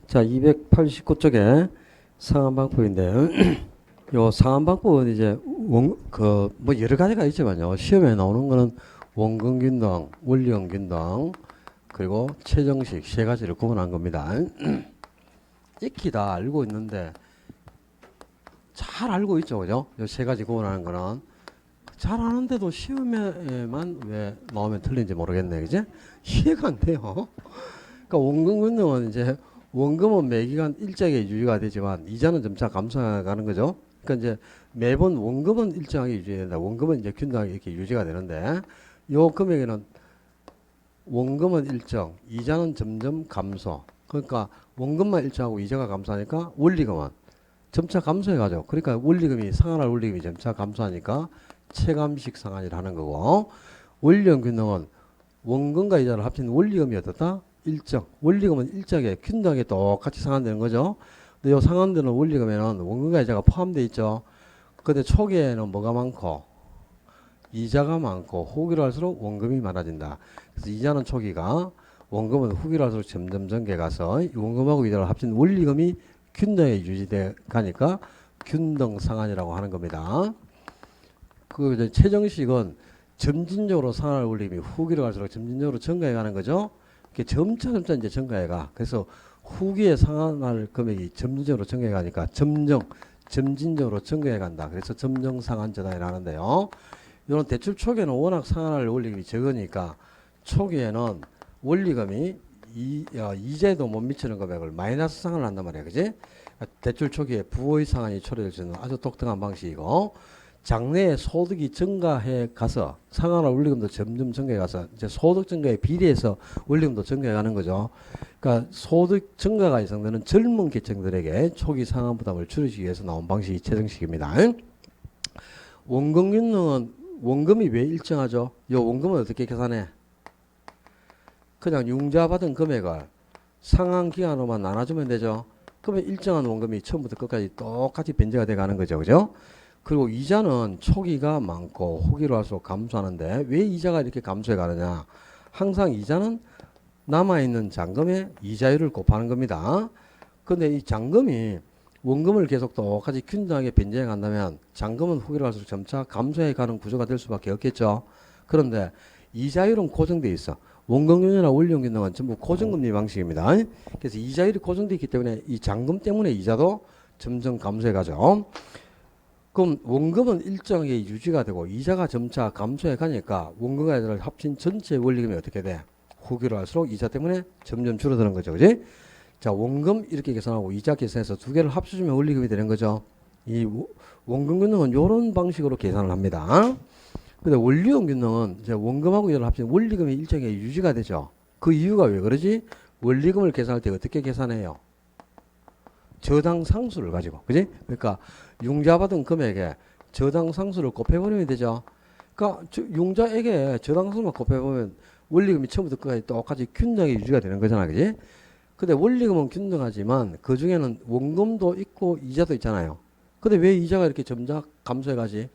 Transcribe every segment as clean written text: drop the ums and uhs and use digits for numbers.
자, 289쪽에 상한방법인데요. 요 상한방법은 이제 뭐 여러 가지가 있지만요. 시험에 나오는 거는 원근균등, 원리원균등, 그리고 최정식 세 가지를 구분한 겁니다. 익히 다 알고 있는데 잘 알고 있죠, 그죠? 요 세 가지 구분하는 거는 잘 아는데도 시험에만 왜 나오면 틀린지 모르겠네, 그지? 이해가 안 돼요. 그러니까 원근균등은 이제 원금은 매기간 일정하게 유지가 되지만 이자는 점차 감소해가는 거죠. 그러니까 이제 매번 원금은 일정하게 유지된다. 원금은 이제 균등하게 이렇게 유지가 되는데 요 금액에는 원금은 일정, 이자는 점점 감소. 그러니까 원금만 일정하고 이자가 감소하니까 원리금은 점차 감소해가죠. 그러니까 원리금이 상환할 원리금이 점차 감소하니까 체감식 상환이라는 거고, 원리금 균등은 원금과 이자를 합친 원리금이 어떻다? 일정. 원리금은 일정하게 균등하게 똑같이 상환되는 거죠. 근데 요 상환되는 원리금에는 원금과 이자가 포함되어 있죠. 근데 초기에는 뭐가 많고 이자가 많고 후기로 할수록 원금이 많아진다. 그래서 이자는 초기가, 원금은 후기로 할수록 점점 전개 가서 원금하고 이자를 합친 원리금이 균등하게 유지돼 가니까 균등 상환이라고 하는 겁니다. 그 이제 최정식은 점진적으로 상환할 원리금이 후기로 갈수록 점진적으로 증가해 가는 거죠. 이렇게 점차 이제 증가해 가. 그래서 후기에 상환할 금액이 점진적으로 증가해 가니까 점진적으로 증가해 간다. 그래서 점정 상환제다라는데요. 이런 대출 초기에는 워낙 상환할 원리금이 적으니까 초기에는 원리금이 이자에도 못 미치는 금액을 마이너스 상환을 한단 말이야, 그지? 대출 초기에 부호의 상환이 초래될 수 있는 아주 독특한 방식이고, 장래에 소득이 증가해 가서 상환할 원리금도 점점 증가해 가서 이제 소득 증가에 비례해서 원리금도 증가해 가는 거죠. 그러니까 소득 증가가 예상되는 젊은 계층들에게 초기 상환 부담을 줄이기 위해서 나온 방식이 최정식입니다. 원금균등은 원금이 왜 일정하죠? 이 원금은 어떻게 계산해? 그냥 융자 받은 금액을 상환 기간으로만 나눠주면 되죠. 그러면 일정한 원금이 처음부터 끝까지 똑같이 변제가 돼 가는 거죠, 그죠? 그리고 이자는 초기가 많고 후기로 할수록 감소하는데 왜 이자가 이렇게 감소해 가느냐? 항상 이자는 남아있는 잔금의 이자율을 곱하는 겁니다. 근데 이 잔금이 원금을 계속 똑같이 균등하게 변제해 간다면 잔금은 후기로 갈수록 점차 감소해 가는 구조가 될 수밖에 없겠죠. 그런데 이자율은 고정되어 있어. 원금균등이나 원리금균등은 전부 고정금리 방식입니다. 그래서 이자율이 고정되어 있기 때문에 이 잔금 때문에 이자도 점점 감소해 가죠. 그럼 원금은 일정하게 유지가 되고 이자가 점차 감소해 가니까 원금과 이자를 합친 전체 원리금이 어떻게 돼? 후기로 할수록 이자 때문에 점점 줄어드는 거죠, 그지? 자, 원금 이렇게 계산하고 이자 계산해서 두 개를 합쳐주면 원리금이 되는 거죠. 이 원금균등은 이런 방식으로 계산을 합니다. 근데 원리금균등은 이제 원금하고 이자를 합친 원리금이 일정하게 유지가 되죠. 그 이유가 왜 그러지? 원리금을 계산할 때 어떻게 계산해요? 저당 상수를 가지고, 그지? 그러니까 융자 받은 금액에 저당 상수를 곱해버리면 되죠. 그러니까 융자에게 저당 상수만 곱해보면 원리금이 처음부터 끝까지 똑같이 균등하게 유지가 되는 거잖아, 그지? 근데 원리금은 균등하지만 그 중에는 원금도 있고 이자도 있잖아요. 근데 왜 이자가 이렇게 점차 감소해 가지?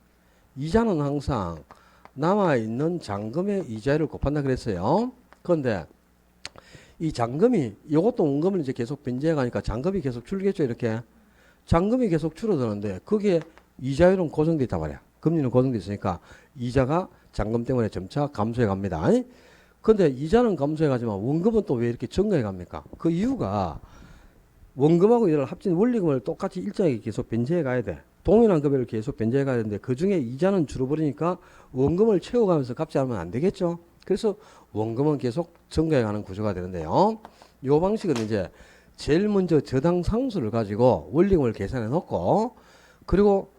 이자는 항상 남아있는 잔금의 이자율을 곱한다 그랬어요. 그런데 이 잔금이, 이것도 원금을 이제 계속 변제해 가니까 잔금이 계속 줄겠죠, 이렇게. 잔금이 계속 줄어드는데 거기에 이자율은 고정되어 있단 말이야. 금리는 고정되어 있으니까 이자가 잔금 때문에 점차 감소해 갑니다. 근데 이자는 감소해 가지만 원금은 또 왜 이렇게 증가해 갑니까? 그 이유가 원금하고 이자를 합친 원리금을 똑같이 일정하게 계속 변제해 가야 돼. 동일한 금액을 계속 변제해 가야 되는데 그 중에 이자는 줄어버리니까 원금을 채워가면서 갚지 않으면 안 되겠죠. 그래서 원금은 계속 증가해 가는 구조가 되는데요. 이 방식은 이제 제일 먼저 저당 상수를 가지고 원리금을 계산해 놓고, 그리고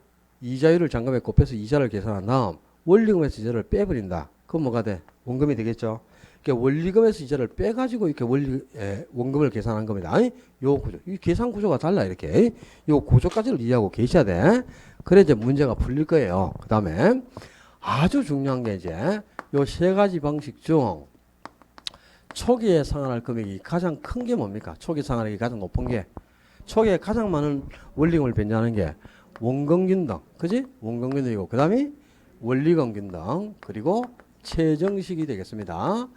이자율을 잔금에 곱해서 이자를 계산한 다음 원리금에서 이자를 빼버린다. 그럼 뭐가 돼? 원금이 되겠죠. 그러니까 원리금에서 이자를 빼가지고 이렇게 원금을 계산한 겁니다. 아니, 요 구조, 이 계산 구조가 달라, 이렇게. 요 구조까지를 이해하고 계셔야 돼. 그래 이제 문제가 풀릴 거예요. 그 다음에 아주 중요한 게 이제 요 세 가지 방식 중 초기에 상환할 금액이 가장 큰 게 뭡니까? 초기 상환액이 가장 높은 게, 초기에 가장 많은 원리금을 변제하는 게 원금균등, 그지? 원금균등이고, 그 다음에 원리금균등, 그리고 최정식이 되겠습니다.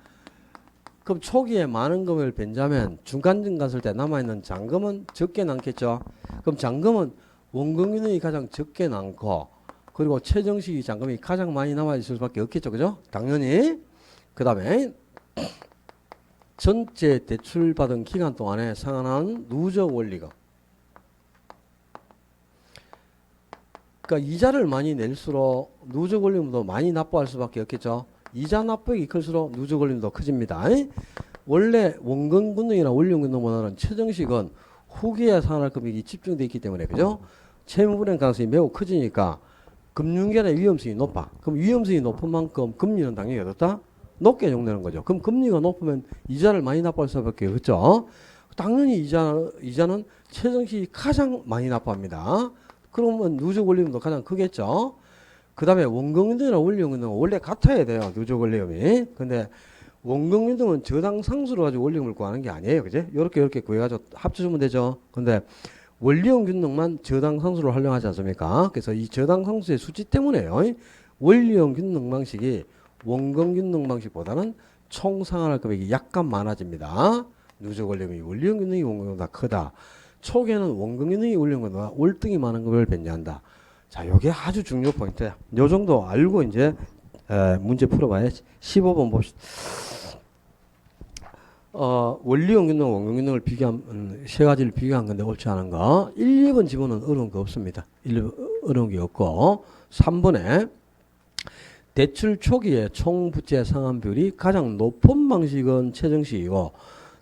그럼 초기에 많은 금을 변제하면 중간점 갔을 때 남아있는 잔금은 적게 남겠죠. 그럼 잔금은 원금균등이 가장 적게 남고 그리고 최정식이 잔금이 가장 많이 남아있을 수밖에 없겠죠. 그죠? 당연히. 그 다음에 전체 대출받은 기간 동안에 상환한 누적 원리금. 그러니까 이자를 많이 낼수록 누적 원리금도 많이 납부할 수밖에 없겠죠. 이자 납부액이 클수록 누적 원리금도 커집니다. 원래 원금균등이나 원리금균등보다는 최정식은 후기에 상환할 금액이 집중되어 있기 때문에 그죠? 채무불이행 가능성이 매우 커지니까 금융기관의 위험성이 높아. 그럼 위험성이 높은 만큼 금리는 당연히 어떻다? 높게 적용되는 거죠. 그럼 금리가 높으면 이자를 많이 납부할 수밖에 없죠. 당연히 이자는 최정식이 가장 많이 납부합니다. 그러면 누적 원리금도 가장 크겠죠. 그 다음에 원금균등이나 원리금은 원래 같아야 돼요. 누적 원리금이. 근데 원금균등은 저당 상수로 가지고 원리금을 구하는 게 아니에요. 그지? 요렇게 구해가지고 합쳐주면 되죠. 근데 원리금균등만 저당 상수로 활용하지 않습니까? 그래서 이 저당 상수의 수치 때문에요. 원리금균등 방식이 원금균등 방식보다는 총 상환할 금액이 약간 많아집니다. 누적 원리금이 원리금균등이 원금보다 크다. 초기에는 원금균등이 원리금보다 월등히 많은 금을 변제한다. 자, 요게 아주 중요 포인트야. 요 정도 알고 이제 문제 풀어봐야 15번 봅시다. 원리금균등, 원금균등을 비교한 세 가지를 비교한 건데 옳지 않은 거. 1, 2번 지문은 어려운 거 없습니다. 1, 2번 어려운 게 없고 3번에 대출 초기에 총 부채 상환 비율이 가장 높은 방식은 최정식이고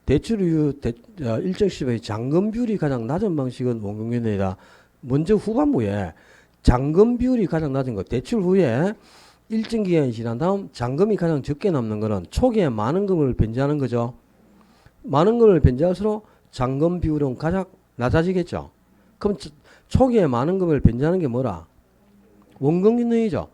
대출 이후 일정 시점의 잔금 비율이 가장 낮은 방식은 원금균등이다. 먼저 후반부에 잔금 비율이 가장 낮은 것, 대출 후에 일정 기간이 지난 다음 잔금이 가장 적게 남는 것은 초기에 많은 금을 변제하는 거죠. 많은 금을 변제할수록 잔금 비율은 가장 낮아지겠죠. 그럼 초기에 많은 금을 변제하는 게 뭐라? 원금균등이죠.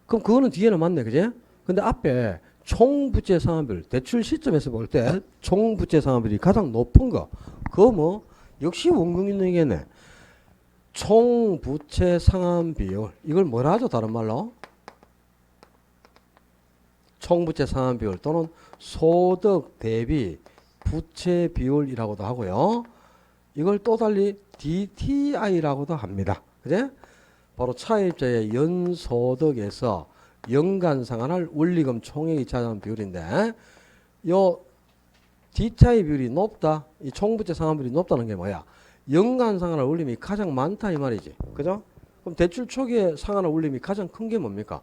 그럼 그거는 뒤에는 맞네, 그지? 근데 앞에 총부채 상환비율, 대출 시점에서 볼 때 총부채 상환비율이 가장 높은 거, 그거 뭐 역시 원금균등이겠네. 총부채 상환비율, 이걸 뭐라 하죠? 다른 말로 총부채 상환비율 또는 소득 대비 부채 비율이라고도 하고요. 이걸 또 달리 DTI라고도 합니다. 그제? 바로 차입자의 연소득에서 연간 상환할 원리금 총액이 차지하는 비율인데, 요 DTI 비율이 높다, 이 총부채 상환비율이 높다는 게 뭐야? 연간 상환할 원리금이 가장 많다 이 말이지. 그죠? 그럼 대출 초기에 상환할 원리금이 가장 큰 게 뭡니까?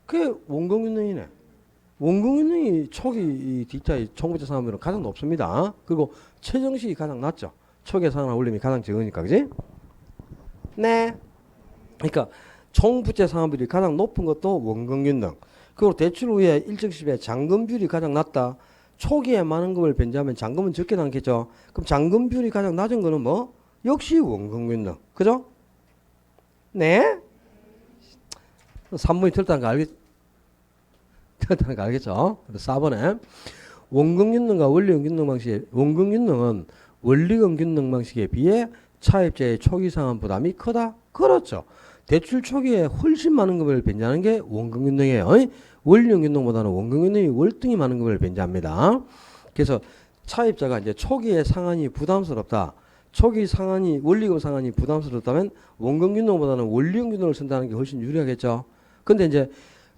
그게 원금균등이네. 원금균등이 초기 이 DTI 총부채 상환비율은 가장 높습니다. 그리고 최정식이 가장 낮죠. 초기에 상환할 원리금이 가장 적으니까, 그지? 네. 그러니까 총부채 상환비율이 가장 높은 것도 원금균등. 그리고 대출 후에 일정 시점에 잔금 비율이 가장 낮다. 초기에 많은 금을 변제하면 잔금은 적게 남겠죠. 그럼 잔금 비율이 가장 낮은 거는 뭐? 역시 원금균등. 그죠? 네? 3번이 틀렸다는 거 알겠죠? 4번에 원금균등과 원리금균등 방식의, 원금균등은 원리금균등 방식에 비해 차입자의 초기 상환 부담이 크다? 그렇죠. 대출 초기에 훨씬 많은 금을 변제하는 게 원금균등이에요. 원리금균등보다는 원금균등이 월등히 많은 금을 변제합니다. 그래서 차입자가 이제 초기에 상환이 부담스럽다. 초기 상환이, 원리금 상환이 부담스럽다면 원금균등보다는 원리금균등을 선택하는 게 훨씬 유리하겠죠. 근데 이제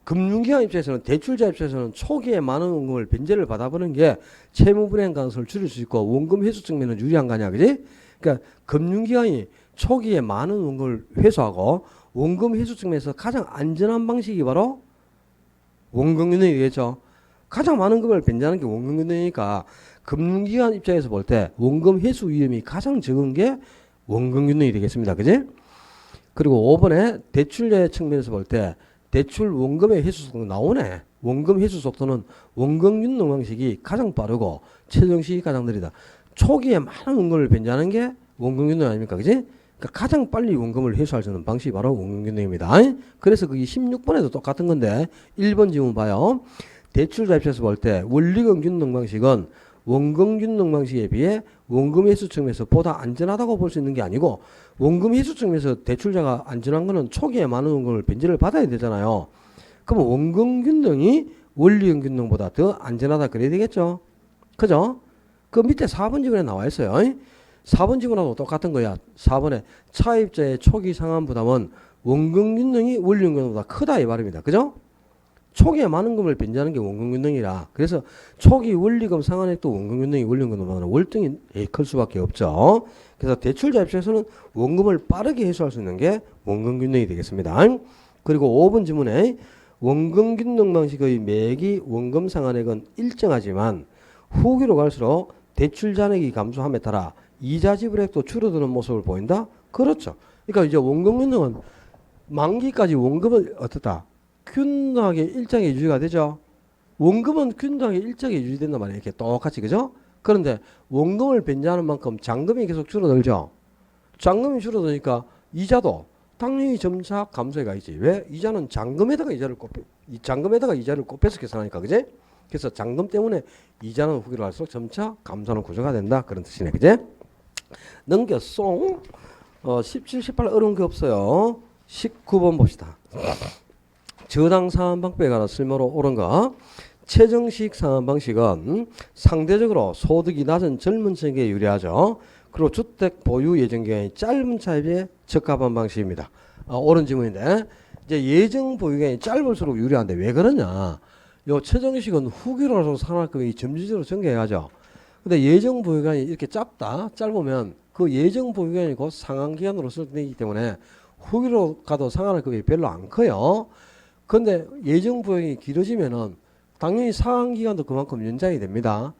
금융기관 입장에서는, 대출자 입장에서는 초기에 많은 원금을 변제를 받아보는 게 채무불이행 가능성을 줄일 수 있고 원금 회수 측면은 유리한 거 아니야, 그지? 그러니까 금융기관이 초기에 많은 원금을 회수하고 원금 회수 측면에서 가장 안전한 방식이 바로 원금균등이겠죠. 가장 많은 금을 변제하는 게 원금균등이니까 금융기관 입장에서 볼 때 원금 회수 위험이 가장 적은 게 원금균등이 되겠습니다. 그지? 그리고 5번에 대출자 측면에서 볼 때 대출 원금의 회수 속도 나오네. 원금 회수 속도는 원금균등 방식이 가장 빠르고 최정식이 가장 느리다. 초기에 많은 원금을 변제하는 게 원금균등 아닙니까? 그지? 그러니까 가장 빨리 원금을 회수할 수 있는 방식이 바로 원금균등입니다. 그래서 그게 16번에도 똑같은 건데 1번 지문 봐요. 대출자 입장에서 볼 때 원리금 균등 방식은 원금 균등 방식에 비해 원금 회수 측면에서 보다 안전하다고 볼 수 있는 게 아니고, 원금 회수 측면에서 대출자가 안전한 거는 초기에 많은 원금을 변제를 받아야 되잖아요. 그럼 원금 균등이 원리금 균등보다 더 안전하다 그래야 되겠죠. 그죠? 그 밑에 4번 지문에 나와 있어요. 4번 지문하고 똑같은 거야. 4번에 차입자의 초기 상환 부담은 원금 균등이 원리금 균등보다 크다 이 말입니다. 그죠? 초기에 많은 금을 변제하는 게 원금 균등이라. 그래서 초기 원리금 상환액도 원금 균등이 원리금 균등보다 월등히 클 수밖에 없죠. 그래서 대출자 입장에서는 원금을 빠르게 회수할 수 있는 게 원금 균등이 되겠습니다. 그리고 5번 지문에 원금 균등 방식의 매기 원금 상환액은 일정하지만 후기로 갈수록 대출 잔액이 감소함에 따라 이자 지불액도 줄어드는 모습을 보인다? 그렇죠. 그러니까 이제 원금 균등은 만기까지 원금을 어떻다? 균등하게 일정하게 유지가 되죠. 원금은 균등하게 일정하게 유지된단 말이에요. 이렇게 똑같이 그죠? 그런데 원금을 변제하는 만큼 잔금이 계속 줄어들죠. 잔금이 줄어드니까 이자도 당연히 점차 감소해 가야지. 왜? 이자는 잔금에다가 이자를 곱해서 계산하니까 그지? 그래서 잔금 때문에 이자는 후기로 갈수록 점차 감소하는 구조가 된다. 그런 뜻이네. 그지? 넘겼어. 17, 18 어려운 게 없어요. 19번 봅시다. 저당 상환 방법에 관한 쓸모로 옳은 거. 최정식 상환 방식은 상대적으로 소득이 낮은 젊은 층에게 유리하죠. 그리고 주택 보유 예정 기간이 짧은 차입에 적합한 방식입니다. 옳은 질문인데 이제 예정 보유 기간이 짧을수록 유리한데 왜 그러냐? 요 최정식은 후기로서 상환금이 점진적으로 증가해가죠. 근데 예정 보유 기간이 이렇게 짧으면 그 예정 보유 기간이 곧 상환 기간으로 설정되기 때문에 후기로 가도 상환금이 별로 안 커요. 근데 예정 보유기간이 길어지면은 당연히 상환 기간도 그만큼 연장이 됩니다.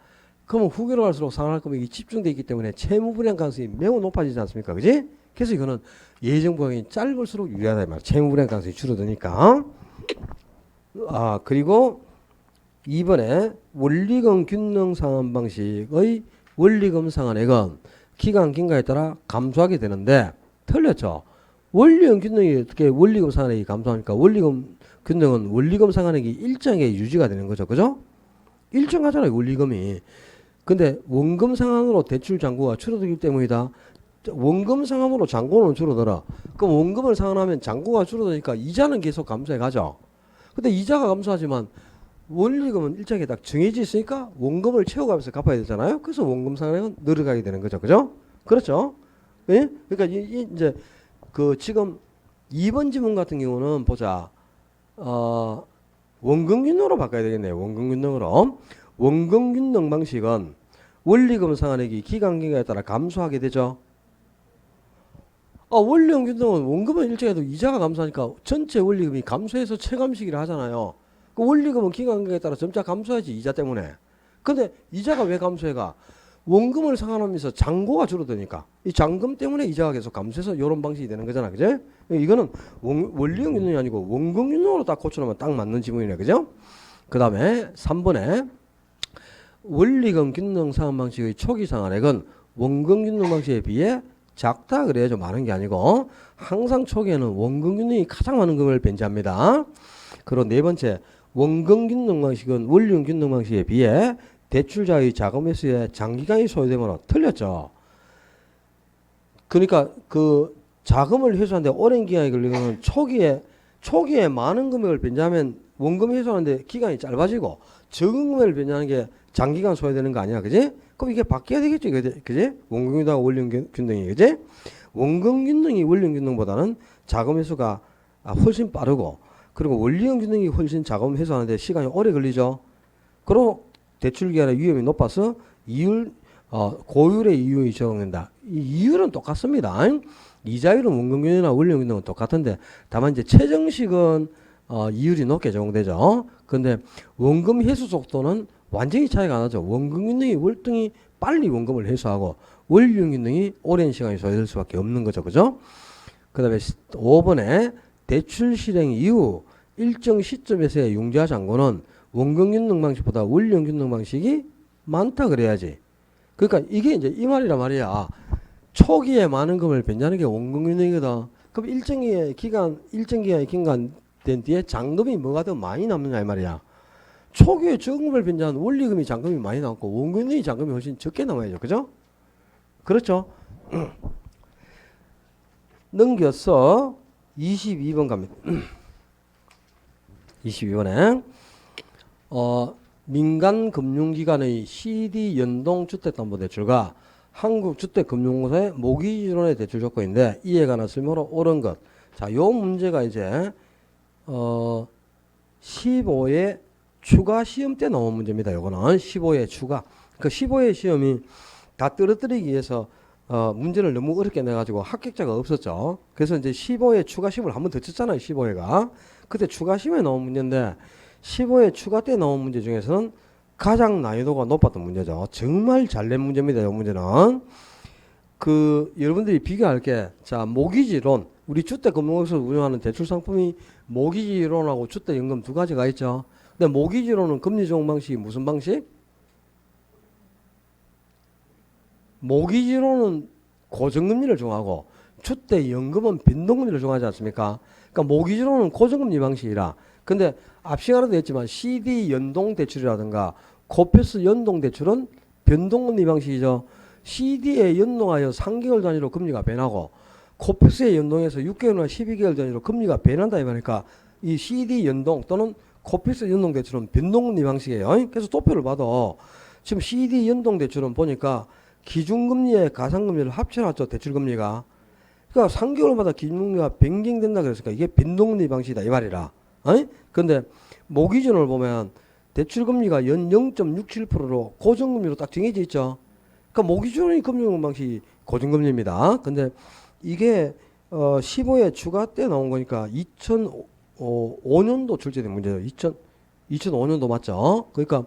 그러면 후기로 갈수록 상환 금액이 집중되어 있기 때문에 채무 불이행 가능성이 매우 높아지지 않습니까? 그지? 그래서 이거는 예정 보유기간이 짧을수록 유리하다 이 말. 채무 불이행 가능성이 줄어드니까. 그리고 2번에 원리금 균등 상환 방식의 원리금 상환액은 기간 긴가에 따라 감소하게 되는데 틀렸죠. 원리금 균등이 어떻게 원리금 상환액이 감소하니까 원리금 균등은 원리금 상환액이 일정하게 유지가 되는 거죠. 그죠? 일정하잖아요. 원리금이. 근데 원금 상환으로 대출 잔고가 줄어들기 때문이다. 원금 상환으로 잔고는 줄어들어. 그럼 원금을 상환하면 잔고가 줄어드니까 이자는 계속 감소해 가죠. 근데 이자가 감소하지만 원리금은 일정하게 딱 정해져 있으니까 원금을 채워가면서 갚아야 되잖아요. 그래서 원금 상환액은 늘어가게 되는 거죠. 그죠? 그렇죠? 예? 그러니까 이제 그 지금 2번 지문 같은 경우는 보자. 원금균등으로 바꿔야 되겠네요. 원금균등으로. 원금균등 방식은 원리금 상환액이 기간 기간에 따라 감소하게 되죠. 원리금 균등은 원금은 일정해도 이자가 감소하니까 전체 원리금이 감소해서 체감시기를 하잖아요. 그 원리금은 기간 기간에 따라 점차 감소하지 이자 때문에. 근데 이자가 왜 감소해가? 원금을 상환하면서 잔고가 줄어드니까 이 잔금 때문에 이자가 계속 감소해서 이런 방식이 되는 거잖아. 그죠? 이거는 원리금 균등이 아니고 원금 균등으로 딱 고쳐놓으면 딱 맞는 지문이네. 그죠? 그 다음에 3번에 원리금 균등 상환 방식의 초기 상환액은 원금 균등 방식에 비해 작다 그래야죠. 많은 게 아니고 항상 초기에는 원금 균등이 가장 많은 금을 변제합니다. 그리고 네 번째 원금 균등 방식은 원리금 균등 방식에 비해 대출자의 자금 회수에 장기간이 소요되므로 틀렸죠. 그러니까 그 자금을 회수하는데 오랜 기간이 걸리면 초기에 많은 금액을 변제하면 원금 회수하는데 기간이 짧아지고 적은 금액을 변제하는 게 장기간 소요되는 거 아니야, 그지? 그럼 이게 바뀌어야 되겠지, 그지? 원금 균등과 원리금 균등이, 그지? 원금 균등이 원리금 균등보다는 자금 회수가 훨씬 빠르고 그리고 원리금 균등이 훨씬 자금 회수하는데 시간이 오래 걸리죠. 그리고 대출 기간의 위험이 높아서 고율의 이율이 적용된다. 이 이율은 똑같습니다. 이자율은 원금 균등이나 원리금 균등은 똑같은데 다만 이제 최정식은 이율이 높게 적용되죠. 근데 원금 회수 속도는 완전히 차이가 안 나죠. 원금 균등이 월등히 빨리 원금을 회수하고 원리금 균등이 오랜 시간이 소요될 수밖에 없는 거죠. 그죠? 그 다음에 5번에 대출 실행 이후 일정 시점에서의 융자 잔고는 원금 균등 방식보다 원리금 균등 방식이 많다 그래야지. 그러니까 이게 이제 이 말이란 말이야. 초기에 많은 금을 변제하는 게 원금 균등이거든. 그럼 일정 기간이 긴간된 뒤에 잔금이 뭐가 더 많이 남느냐 이 말이야. 초기에 적은 금을 변제한 원리금이 잔금이 많이 남고 원금 균등이 잔금이 훨씬 적게 남아야죠. 그죠? 그렇죠? 넘겨서 22번 갑니다. 22번에 민간금융기관의 CD 연동 주택담보대출과 한국주택금융공사의 모기지론의 대출 조건인데 이에 관한 설명으로 옳은 것. 자, 요 문제가 이제 15회 추가 시험 때 나온 문제입니다. 요거는 15회 추가. 그 15회 시험이 다 떨어뜨리기 위해서 문제를 너무 어렵게 내가지고 합격자가 없었죠. 그래서 이제 15회 추가 시험을 한 번 더 쳤잖아요. 15회가. 그때 추가 시험에 나온 문제인데 15회 추가 때 나온 문제 중에서는 가장 난이도가 높았던 문제죠. 정말 잘 낸 문제입니다. 이 문제는. 여러분들이 비교할 게, 자, 모기지론. 우리 주택금융에서 운영하는 대출 상품이 모기지론하고 주택연금 두 가지가 있죠. 근데 모기지론은 금리 적용 방식이 무슨 방식? 모기지론은 고정금리를 정하고 주택연금은 변동금리를 정하지 않습니까? 그러니까 모기지론은 고정금리 방식이라. 근데 앞 시간에도 했지만 CD 연동 대출이라든가 코페스 연동 대출은 변동금리 방식이죠. CD에 연동하여 3개월 단위로 금리가 변하고 코페스에 연동해서 6개월이나 12개월 단위로 금리가 변한다 이 말이니까 이 CD 연동 또는 코페스 연동 대출은 변동금리 방식이에요. 그래서 도표를 봐도 지금 CD 연동 대출은 보니까 기준금리에 가상금리를 합쳐놨죠. 대출금리가. 그러니까 3개월마다 기준금리가 변경된다 그랬으니까 이게 변동금리 방식이다 이 말이라. 근데 모기준을 보면 대출금리가 연 0.67%로 고정금리로 딱 정해져 있죠. 그러니까 모기준의 금융 방식이 고정금리입니다. 근데 이게 15회 추가 때 나온 거니까 2005년도 출제된 문제죠. 2005년도 맞죠? 그러니까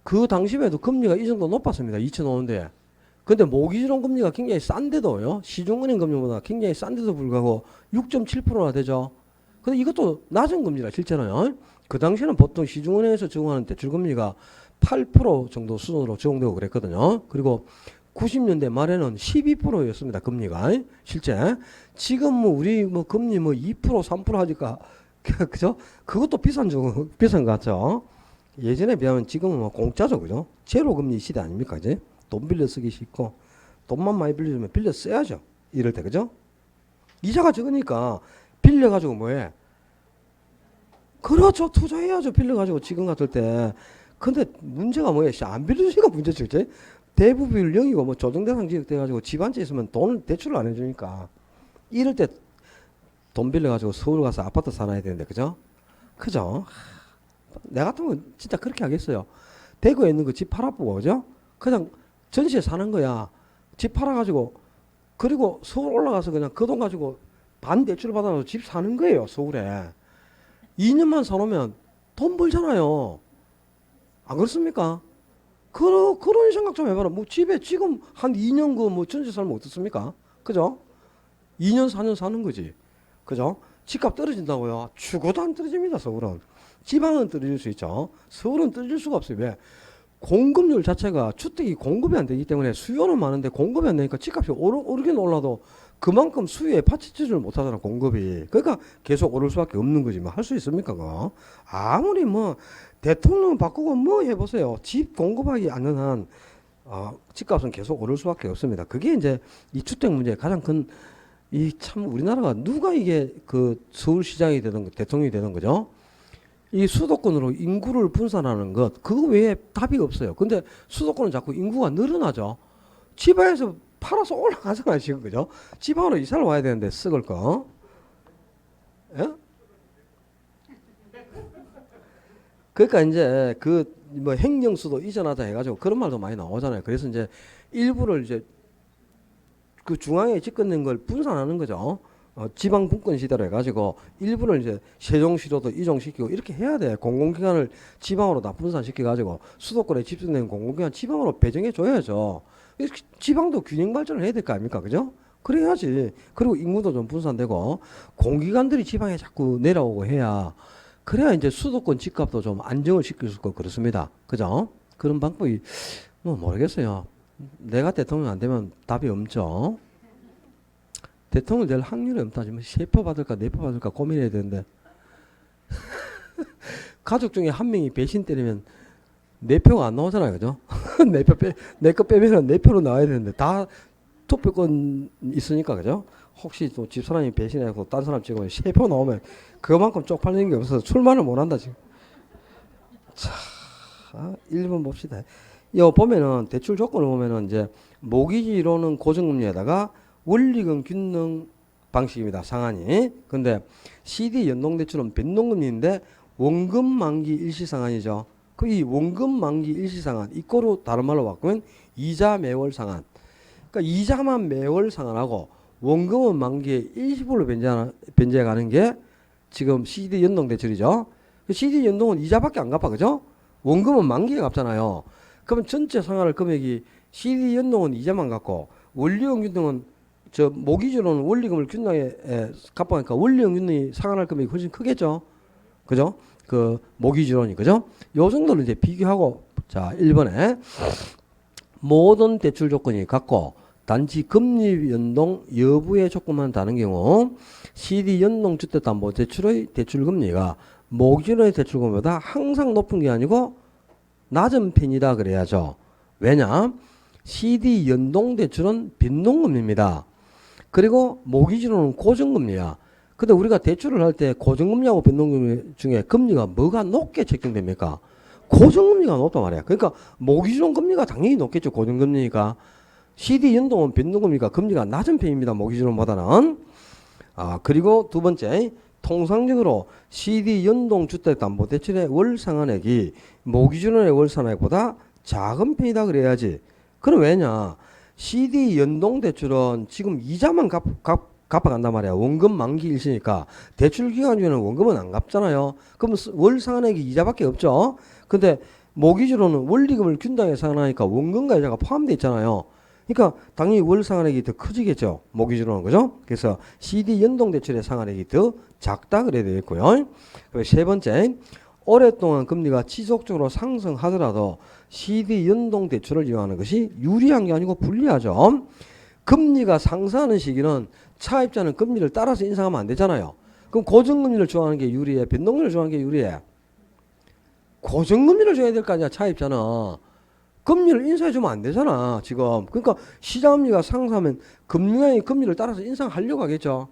그 당시에도 금리가 이 정도 높았습니다. 2005년도에. 근데 모기지론 금리가 굉장히 싼데도요. 시중은행 금리보다 굉장히 싼데도 불구하고 6.7%나 되죠. 근데 이것도 낮은 금리라 실제로요. 그 당시에는 보통 시중은행에서 적용하는 대출금리가 8% 정도 수준으로 적용되고 그랬거든요. 그리고 90년대 말에는 12%였습니다. 금리가. 실제. 지금 뭐 우리 뭐 금리 뭐 2% 3% 하니까 그죠? 그것도 비싼 것 같죠. 예전에 비하면 지금은 뭐 공짜죠. 그죠? 제로 금리 시대 아닙니까? 이제 돈 빌려 쓰기 쉽고 돈만 많이 빌려주면 빌려 써야죠. 이럴 때. 그죠? 이자가 적으니까 빌려가지고 뭐해? 그렇죠. 투자해야죠. 빌려가지고 지금 같을 때. 근데 문제가 뭐예요? 안 빌려주니까 문제죠. 이제 대부분 0이고 뭐 조정대상 지역돼가지고 집안채 있으면 돈을 대출을 안 해주니까 이럴 때 돈 빌려가지고 서울 가서 아파트 사놔야 되는데. 그죠? 그죠? 내 같으면 진짜 그렇게 하겠어요. 대구에 있는 거 집 팔아보고. 그죠? 그냥 전시에 사는 거야. 집 팔아가지고 그리고 서울 올라가서 그냥 그 돈 가지고 반 대출 받아서 집 사는 거예요. 서울에. 2년만 사놓으면 돈 벌잖아요. 안 그렇습니까? 그런 생각 좀 해봐라. 뭐 집에 지금 한 2년 그 뭐 전세 살면 어떻습니까? 그죠? 2년 4년 사는 거지. 그죠? 집값 떨어진다고요? 죽어도 안 떨어집니다. 서울은. 지방은 떨어질 수 있죠. 서울은 떨어질 수가 없어요. 왜? 공급률 자체가 주택이 공급이 안 되기 때문에 수요는 많은데 공급이 안 되니까 집값이 오르긴 올라도 그만큼 수요에 받치지를 못하잖아. 공급이. 그러니까 계속 오를 수밖에 없는 거지. 뭐 할 수 있습니까? 그거? 아무리 뭐 대통령 바꾸고 뭐 해보세요. 집 공급하기 않는 한 집값은 계속 오를 수밖에 없습니다. 그게 이제 이 주택 문제의 가장 큰 이 참 우리나라가 누가 이게 그 서울시장이 되든 대통령이 되는 거죠. 이 수도권으로 인구를 분산하는 것 그거 외에 답이 없어요. 근데 수도권은 자꾸 인구가 늘어나죠. 지방에서 팔아서 올라가잖아요. 지금. 그죠? 지방으로 이사를 와야 되는데 썩을 거. 예? 그러니까 이제 그 뭐 행정수도 이전하자 해가지고 그런 말도 많이 나오잖아요. 그래서 이제 일부를 이제 그 중앙에 집권된 걸 분산하는 거죠. 지방 분권 시대로 해가지고 일부를 이제 세종시로도 이종시키고 이렇게 해야 돼. 공공기관을 지방으로 다 분산시켜가지고 수도권에 집중된 공공기관 지방으로 배정해 줘야죠. 지방도 균형 발전을 해야 될 거 아닙니까? 그죠? 그래야지. 그리고 인구도 좀 분산되고 공기관들이 지방에 자꾸 내려오고 해야 그래야 이제 수도권 집값도 좀 안정을 시킬 수 있고 그렇습니다. 그죠? 그런 방법이 뭐 모르겠어요. 내가 대통령 안 되면 답이 없죠. 대통령 될 확률이 없다지만 3표 받을까 4표 받을까 고민해야 되는데 가족 중에 한 명이 배신 때리면 4표가 안 나오잖아요. 그죠? 4표 빼면 4표로 나와야 되는데 다 투표권 있으니까. 그죠? 혹시 또 집사람이 배신해서 딴 사람 찍으면 3표 나오면 그만큼 쪽팔리는 게 없어서 출마를 못 한다 지금. 참 1번 봅시다. 여 보면은 대출 조건을 보면은 이제 모기지로는 고정금리에다가 원리금 균등 방식입니다. 상한이. 근데 CD 연동대출은 변동금리인데 원금 만기 일시상한이죠. 그 이 원금 만기 일시상한 이거로 다른 말로 바꾸면 이자 매월 상한. 그러니까 이자만 매월 상한하고 원금은 만기에 일시불로 변제해 가는 게 지금 CD 연동대출이죠. CD 연동은 이자밖에 안 갚아, 그죠? 원금은 만기에 갚잖아요. 그러면 전체 상환할 금액이 CD 연동은 이자만 갚고 원리금 균등은 저 모기지로는 원리금을 균등에 갚으니까 원리금 균등이 상환할 금액이 훨씬 크겠죠. 그죠? 그 모기지로니 그죠? 요 정도를 이제 비교하고 자 1번에 모든 대출 조건이 같고 단지 금리 연동 여부의 조건만 다른 경우 CD 연동 주택담보대출의 대출금리가 모기지로의 대출금리보다 항상 높은 게 아니고 낮은 편이다 그래야죠. 왜냐? CD 연동대출은 변동금리입니다. 그리고 모기지로는 고정금리야. 근데 우리가 대출을 할 때 고정금리하고 변동금리 중에 금리가 뭐가 높게 책정됩니까? 고정금리가 높단 말이야. 그러니까 모기지로는 금리가 당연히 높겠죠. 고정금리니까. CD 연동은 변동금리가 금리가 낮은 편입니다. 모기지로보다는. 그리고 두 번째, 통상적으로 CD 연동 주택담보대출의 월 상환액이 모기지로의 월 상환액보다 작은 편이다 그래야지. 그럼 왜냐? CD 연동 대출은 지금 이자만 갚아간단 말이야. 원금 만기 일시니까. 대출 기간 중에는 원금은 안 갚잖아요. 그럼 월 상환액이 이자밖에 없죠. 근데 모기지로는 원리금을 균등하게 상환하니까 원금과 이자가 포함되어 있잖아요. 그러니까 당연히 월 상환액이 더 커지겠죠. 모기지로는 그죠? 그래서 CD 연동 대출의 상환액이 더 작다 그래야 되겠고요. 세 번째, 오랫동안 금리가 지속적으로 상승하더라도 CD 연동 대출을 이용하는 것이 유리한 게 아니고 불리하죠. 금리가 상승하는 시기는 차입자는 금리를 따라서 인상하면 안 되잖아요. 그럼 고정금리를 좋아하는 게 유리해? 변동금리를 좋아하는 게 유리해? 고정금리를 줘야 될 거 아니야, 차입자는. 금리를 인상해주면 안 되잖아, 지금. 그러니까 시장금리가 상승하면 금융당이 금리를 따라서 인상하려고 하겠죠.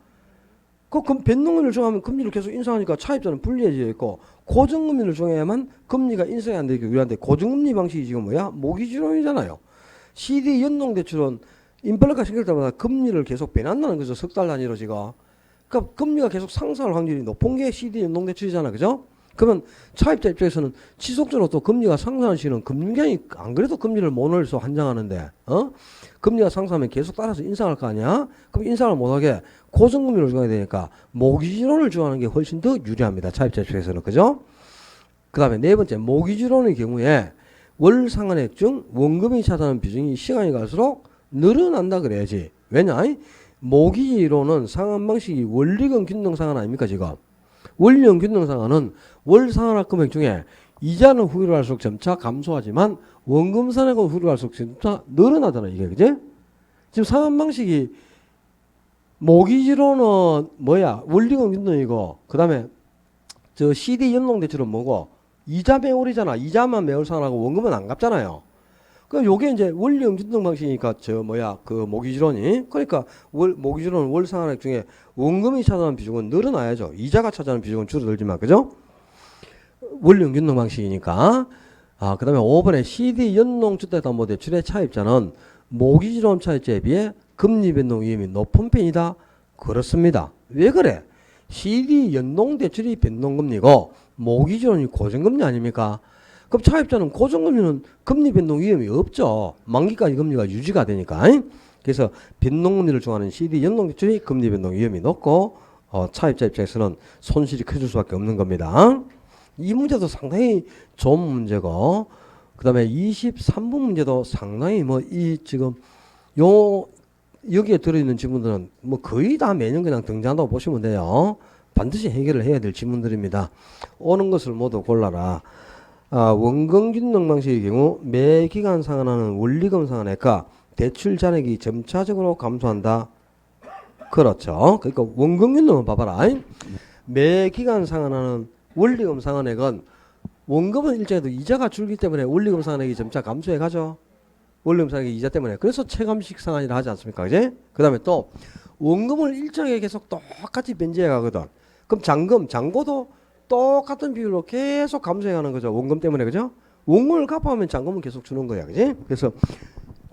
그 변동금리를 정하면 금리를 계속 인상하니까 차입자는 불리해져 있고 고정금리를 정해야만 금리가 인상이 안 되기 위한데 고정금리 방식이 지금 뭐야? 모기지론이잖아요. CD 연동대출은 인플레가 생길 때마다 금리를 계속 변한다는 거죠. 석 달 단위로 지금. 그러니까 금리가 계속 상승할 확률이 높은 게 CD 연동대출이잖아. 그죠? 그러면 차입자 입장에서는 지속적으로 또 금리가 상승하는 시기는 금융기관이 안 그래도 금리를 못 올려서 환장하는데 금리가 상승하면 계속 따라서 인상할 거 아니야? 그럼 인상을 못하게 고정금리를 줘야 되니까 모기지론을 좋아하는 게 훨씬 더 유리합니다. 차입자 입장에서는. 그죠? 그 다음에 네 번째, 모기지론의 경우에 월 상환액 중 원금이 차지하는 비중이 시간이 갈수록 늘어난다 그래야지. 왜냐? 모기지론은 상환 방식이 원리금 균등 상환 아닙니까 지금? 원리금 균등 상환은 월 상환할 금액 중에 이자는 후유로 할수록 점차 감소하지만 원금 상환액은 후유로 할수록 점차 늘어나잖아 이게. 그지? 지금 상환 방식이 모기지로는 뭐야? 원리금 균등이고 그 다음에 저 CD 연동대출은 뭐고? 이자 매월이잖아. 이자만 매월 상환하고 원금은 안 갚잖아요. 그럼 요게 이제 원리금 균등 방식이니까 저 뭐야? 그 모기지론이. 그러니까 모기지론은 월 상환액 중에 원금이 차지하는 비중은 늘어나야죠. 이자가 차지하는 비중은 줄어들지만. 그죠? 원리금 균등 방식이니까. 그 다음에 5번에 CD 연동주택담보대출의 차입자는 모기지론 차입자에 비해 금리 변동 위험이 높은 편이다. 그렇습니다. 왜 그래? CD 연동대출이 변동금리고 모기지론이 고정금리 아닙니까? 그럼 차입자는 고정금리는 금리 변동 위험이 없죠. 만기까지 금리가 유지가 되니까. 그래서 변동금리를 좋아하는 CD 연동대출이 금리 변동 위험이 높고 차입자 입장에서는 손실이 커질 수밖에 없는 겁니다. 이 문제도 상당히 좋은 문제고 그 다음에 23번 문제도 상당히 지금 여기에 들어있는 질문들은 거의 다 매년 그냥 등장한다고 보시면 돼요. 반드시 해결을 해야 될 질문들입니다. 오는 것을 모두 골라라. 원금 균등 방식의 경우 매 기간 상환하는 원리금 상환액과 대출 잔액이 점차적으로 감소한다. 그렇죠. 그러니까 원금 균등은 봐봐라. 매 기간 상환하는 원리금 상환액은 원금은 일정해도 이자가 줄기 때문에 원리금 상환액이 점차 감소해 가죠. 원리금 상환액이 이자 때문에. 그래서 체감식 상환이라 하지 않습니까? 그지? 그 다음에 또 원금을 일정하게 계속 똑같이 변제해 가거든. 그럼 잔고도 똑같은 비율로 계속 감소해 가는 거죠. 원금 때문에. 그죠? 원금을 갚아오면 잔금은 계속 주는 거야, 그지? 그래서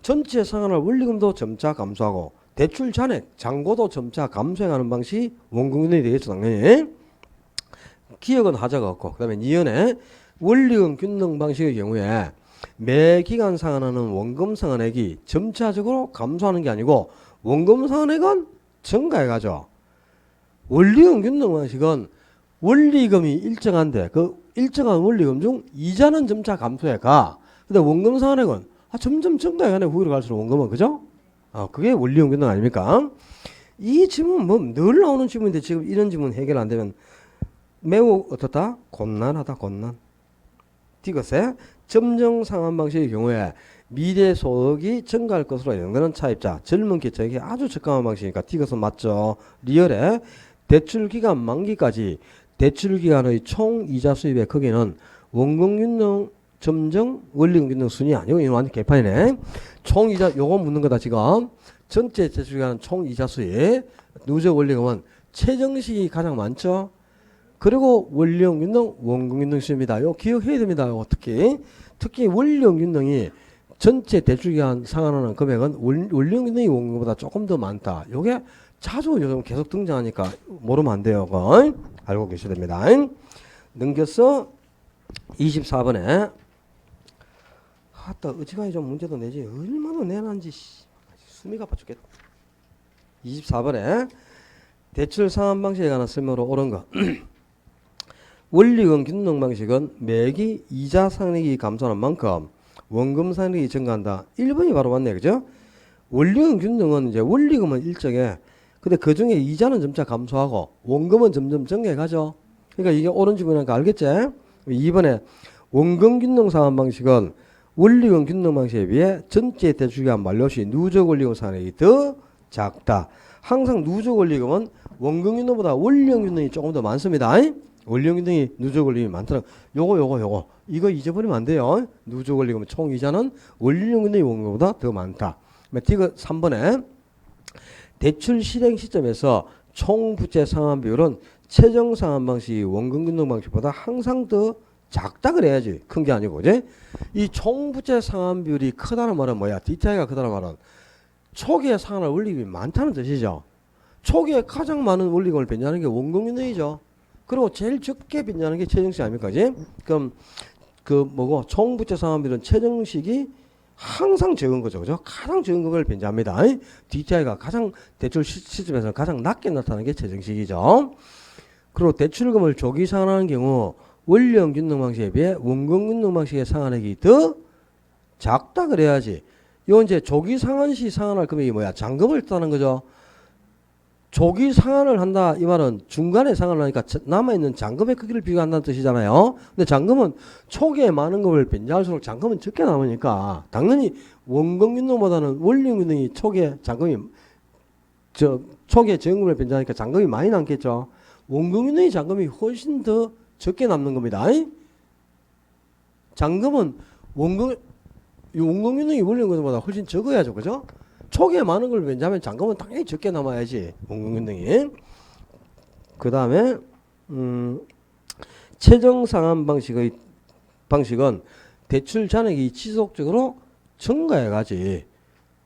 전체 상환할 원리금도 점차 감소하고 대출 잔액, 잔고도 점차 감소해가는 방식이 원금균등이 되겠죠, 당연히. 기억은 하자가 없고, 그 다음에 니은에 원리금 균등 방식의 경우에 매 기간 상환하는 원금 상환액이 점차적으로 감소하는 게 아니고 원금 상환액은 증가해가죠. 원리금 균등 방식은 원리금이 일정한데 그 일정한 원리금 중 이자는 점차 감소해가. 근데 원금 상환액은 점점 증가해가네. 후기로 갈수록 원금은, 그죠? 그게 원리금 균등 아닙니까? 이 질문 뭐 늘 나오는 질문인데 지금 이런 질문 해결 안 되면 매우 어떻다? 곤란하다, 곤란. 디귿에 점정 상환 방식의 경우에 미래 소득이 증가할 것으로 예상되는 차입자, 젊은 계층에게 아주 적합한 방식이니까 디귿은 맞죠. 리얼에 대출 기간 만기까지 대출 기간의 총 이자 수입의 크기는 원금 균등 점정 원리금 균등 순위 아니고 이건 완전 개판이네. 총 이자 요거 묻는 거다 지금. 전체 대출 기간 총 이자 수입, 누적 원리금은 최정식이 가장 많죠. 그리고 원리금 균등, 원금 균등 수입니다. 요 기억해야 됩니다. 요 특히 원리금 균등이 전체 대출 기간 상환하는 금액은 원리금 균등이 원금보다 조금 더 많다. 요게 자주 요즘 계속 등장하니까 모르면 안 돼요. 그거 알고 계셔야 됩니다. 넘겨서 24번에 어지간히 좀 문제도 내지 얼마나 내놨는지 숨이 가빠 죽겠다. 24번에 대출 상환 방식에 관한 설명으로 옳은 거. 원리금 균등 방식은 매기 이자 상액이 감소하는 만큼 원금 상액이 증가한다. 1번이 바로 맞네, 그죠? 원리금 균등은 이제 원리금은 일정해. 근데 그 중에 이자는 점차 감소하고 원금은 점점 증가해가죠. 그러니까 이게 옳은 질문이니까 알겠지? 2번에 원금 균등 상환 방식은 원리금 균등 방식에 비해 전체 대출기간 만료 시 누적 원리금 상환액이 더 작다. 항상 누적 원리금은 원금 균등보다 원리금 균등이 조금 더 많습니다. 원리금 균등이 누적 원리금이 많더라. 요거 이거 잊어버리면 안 돼요. 누적 원리금 총 이자는 원리금 균등이 원금보다 더 많다. 디귿 3번에 대출 실행 시점에서 총 부채 상환 비율은 최종 상환 방식이 원금 균등 방식보다 항상 더 작다 그래야지. 큰 게 아니고, 그지? 이 총 부채 상환 비율이 크다는 말은 뭐야? DTI가 크다는 말은 초기에 상환할 원리금이 많다는 뜻이죠. 초기에 가장 많은 원리금을 변제하는 게 원금 균등이죠. 그리고 제일 적게 변제하는 게 최정식 아닙니까? 그지? 그럼 총 부채 상환 비율은 최정식이 항상 적은 거죠. 그죠? 가장 적은 금액을 변제합니다. DTI가 가장 대출 시점에서 가장 낮게 나타나는 게 최정식이죠. 그리고 대출금을 조기 상환하는 경우 원리금 균등 방식에 비해 원금 균등 방식의 상환액이 더 작다 그래야지. 요 이제 조기 상환 시 상환할 금액이 뭐야? 잔금을 뜻하는 거죠. 조기 상환을 한다 이 말은 중간에 상환을 하니까 남아있는 잔금의 크기를 비교한다는 뜻이잖아요. 근데 잔금은 초기에 많은 금을 변제할수록 잔금은 적게 남으니까 당연히 원금 균등보다는 원리금 균등이 초기에 잔금이 초기에 적은 금을 변제하니까 잔금이 많이 남겠죠. 원금 균등이 잔금이 훨씬 더 적게 남는 겁니다. 잔금은 원금 균등이 원리금 균등보다 훨씬 적어야죠. 그죠? 초기에 많은 걸 변제하면 잔금은 당연히 적게 남아야지. 원금 균등이. 그 다음에 최종 상환 방식은 대출 잔액이 지속적으로 증가해 가지.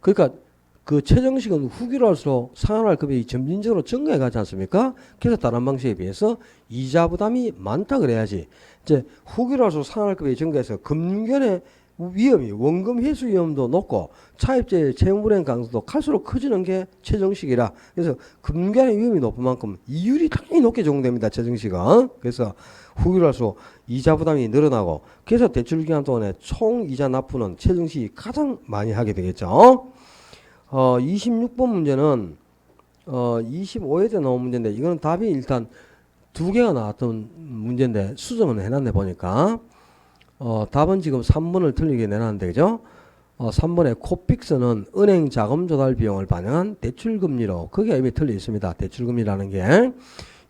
그러니까 그 최정식은 후기로 할수록 상환할 금액이 점진적으로 증가해 가지 않습니까? 그래서 다른 방식에 비해서 이자 부담이 많다 그래야지. 이제 후기로 할수록 상환할 금액이 증가해서 금융권의 위험이 원금 회수 위험도 높고 차입자의 채무 불이행 가능성도 갈수록 커지는 게 최정식이라. 그래서 금융권의 위험이 높은 만큼 이율이 당연히 높게 적용됩니다. 최정식은. 그래서 후기로 할수록 이자 부담이 늘어나고 그래서 대출 기간 동안에 총 이자 납부는 최정식이 가장 많이 하게 되겠죠. 26번 문제는 25회 때 나온 문제인데 이거는 답이 일단 두 개가 나왔던 문제인데 수정은 해놨네 보니까. 답은 지금 3번을 틀리게 내놨는데, 그죠? 3번에 코픽스는 은행 자금 조달 비용을 반영한 대출금리로, 그게 이미 틀려 있습니다. 대출금리라는 게.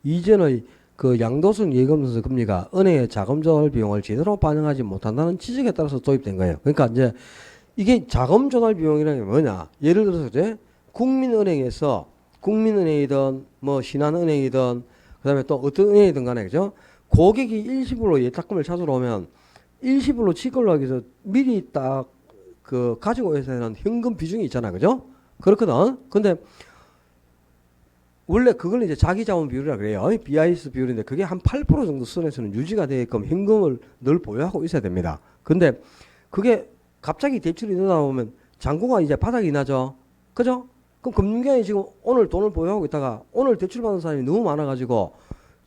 이전의 그 양도성 예금선서 금리가 은행의 자금 조달 비용을 제대로 반영하지 못한다는 지적에 따라서 도입된 거예요. 그러니까 이제 이게 자금 조달 비용이라는 게 뭐냐? 예를 들어서 이제 국민은행에서 국민은행이든 뭐 신한은행이든 그다음에 또 어떤 은행이든 간에, 그죠? 고객이 일시불로 예탁금을 찾으러 오면 일시불로 취급을 하기 위해서 미리 딱 그 가지고 있어야하는 현금 비중이 있잖아. 그죠? 그렇거든. 근데 원래 그걸 이제 자기 자본 비율이라 그래요. BIS 비율인데 그게 한 8% 정도 선에서는 유지가 되게끔 현금을 늘 보유하고 있어야 됩니다. 근데 그게 갑자기 대출이 늘어나 보면 잔고가 이제 바닥이 나죠. 그죠? 그럼 금융기관이 지금 오늘 돈을 보유하고 있다가 오늘 대출 받는 사람이 너무 많아가지고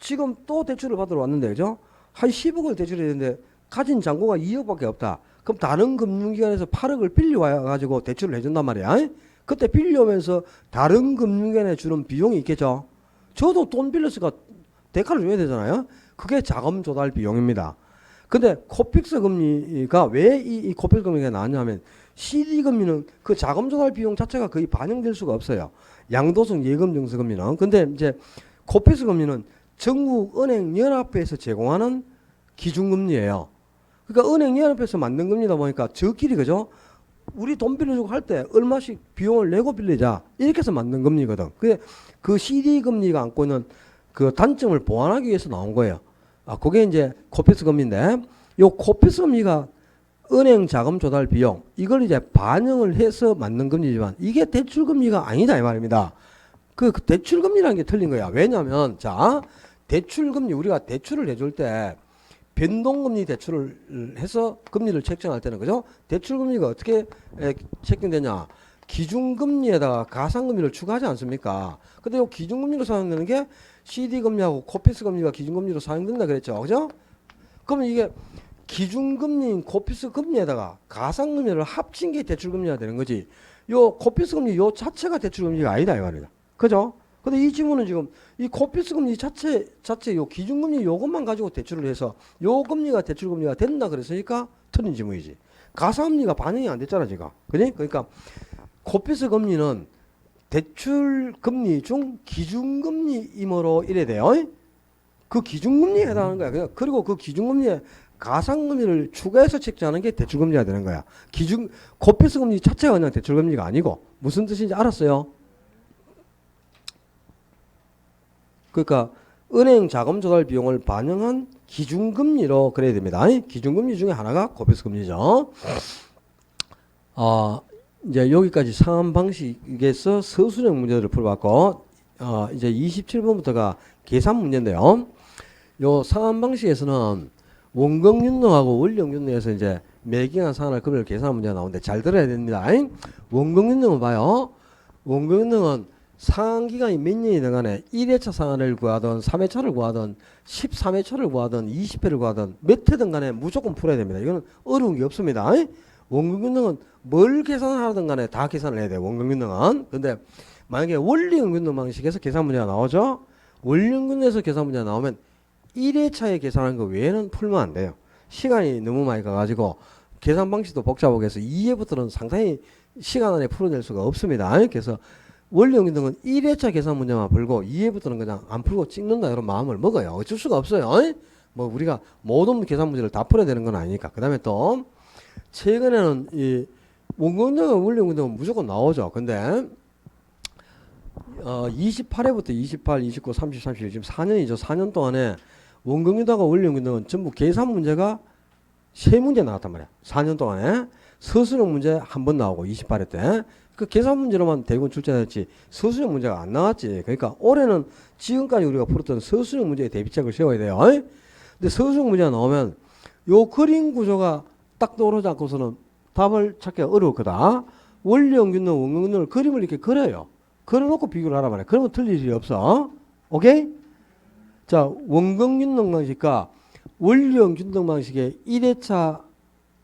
지금 또 대출을 받으러 왔는데, 그죠? 한 10억을 대출해야 되는데 가진 잔고가 2억밖에 없다. 그럼 다른 금융기관에서 8억을 빌려와가지고 대출을 해준단 말이야. 그때 빌려오면서 다른 금융기관에 주는 비용이 있겠죠. 저도 돈 빌렸으니까 대가를 줘야 되잖아요. 그게 자금 조달 비용입니다. 근데 코픽스 금리가 왜 이 코픽스 금리가 나왔냐면 CD 금리는 그 자금 조달 비용 자체가 거의 반영될 수가 없어요. 양도성 예금 증서 금리는. 근데 이제 코픽스 금리는 전국 은행 연합회에서 제공하는 기준금리예요. 그러니까 은행 연합회에서 만든 금리다 보니까 저끼리, 그죠? 우리 돈 빌려주고 할 때 얼마씩 비용을 내고 빌리자 이렇게 해서 만든 금리거든. 그 CD 금리가 안고 있는 그 단점을 보완하기 위해서 나온 거예요. 그게 이제 코픽스 금리인데, 요 코픽스 금리가 은행 자금 조달 비용 이걸 이제 반영을 해서 만든 금리지만 이게 대출 금리가 아니다 이 말입니다. 그 대출 금리라는 게 틀린 거야. 왜냐하면 자, 대출 금리 우리가 대출을 해줄 때 변동금리 대출을 해서 금리를 책정할 때는, 그죠? 대출금리가 어떻게 책정되냐? 기준금리에다가 가상금리를 추가하지 않습니까? 근데 이 기준금리로 사용되는 게 CD금리하고 코피스금리가 기준금리로 사용된다 그랬죠, 그죠? 그러면 이게 기준금리인 코피스금리에다가 가상금리를 합친 게 대출금리가 되는 거지. 요 코피스금리 요 자체가 대출금리가 아니다 이 말이다, 그죠? 근데 이 질문은 지금 이 코피스 금리 자체 요 기준금리 요것만 가지고 대출을 해서 요 금리가 대출금리가 된다 그랬으니까 틀린 질문이지. 가상금리가 반영이 안 됐잖아 지금. 그지? 그러니까 코피스 금리는 대출금리 중 기준금리이므로 이래 돼요. 그 기준금리에 해당하는 거야. 그리고 그 기준금리에 가상금리를 추가해서 책정하는 게 대출금리가 되는 거야. 코피스 금리 자체가 그냥 대출금리가 아니고. 무슨 뜻인지 알았어요? 그러니까 은행 자금 조달 비용을 반영한 기준금리로 그래야 됩니다. 기준금리 중에 하나가 코픽스금리죠. 이제 여기까지 상환 방식에서 서술형 문제들을 풀어봤고, 이제 27번부터가 계산 문제인데요. 요 상환 방식에서는 원금융능하고 원리금융능에서 이제 매기간 상환할 금액을 계산하는 문제가 나오는데 잘 들어야 됩니다. 원금융능은 봐요. 원금융능은 상환기간이 몇 년이든 간에 1회차 상환을 구하든 3회차를 구하든 13회차를 구하든 20회를 구하든 몇 회든 간에 무조건 풀어야 됩니다. 이거는 어려운 게 없습니다. 원금융능은 뭘 계산하든 간에 다 계산을 해야 돼요. 원금융능은. 근데 만약에 원리금융능 방식에서 계산 문제가 나오죠. 원리금융능에서 계산 문제가 나오면 1회차에 계산하는 거 외에는 풀면 안 돼요. 시간이 너무 많이 가가지고 계산 방식도 복잡하고 해서 2회부터는 상당히 시간 안에 풀어낼 수가 없습니다. 그래서 원리금융능은 1회차 계산 문제만 풀고 2회부터는 그냥 안 풀고 찍는다 이런 마음을 먹어요. 어쩔 수가 없어요. 뭐 우리가 모든 계산 문제를 다 풀어야 되는 건 아니니까. 그 다음에 또 최근에는 이 원금융능과 원리금융능은 무조건 나오죠. 근데 28회부터 28, 29, 30, 31 지금 4년이죠. 4년 동안에 원금융능과 원리금융능은 전부 계산 문제가 3문제 나왔단 말이야. 4년 동안에 서술형 문제 한 번 나오고 28회 때. 그 계산 문제로만 대부분 출제됐지 서술형 문제가 안 나왔지. 그러니까 올해는 지금까지 우리가 풀었던 서술형 문제의 대비책을 세워야 돼요. 근데 서술형 문제가 나오면 요 그림 구조가 딱 떠오르지 않고서는 답을 찾기가 어려울 거다. 원리금융능, 원금융능을 그림을 이렇게 그려요. 그려놓고 비교를 하란 말이야. 그러면 틀릴 일이 없어. 오케이? 자, 원금융능 방식과 원리금융능 방식의 1회차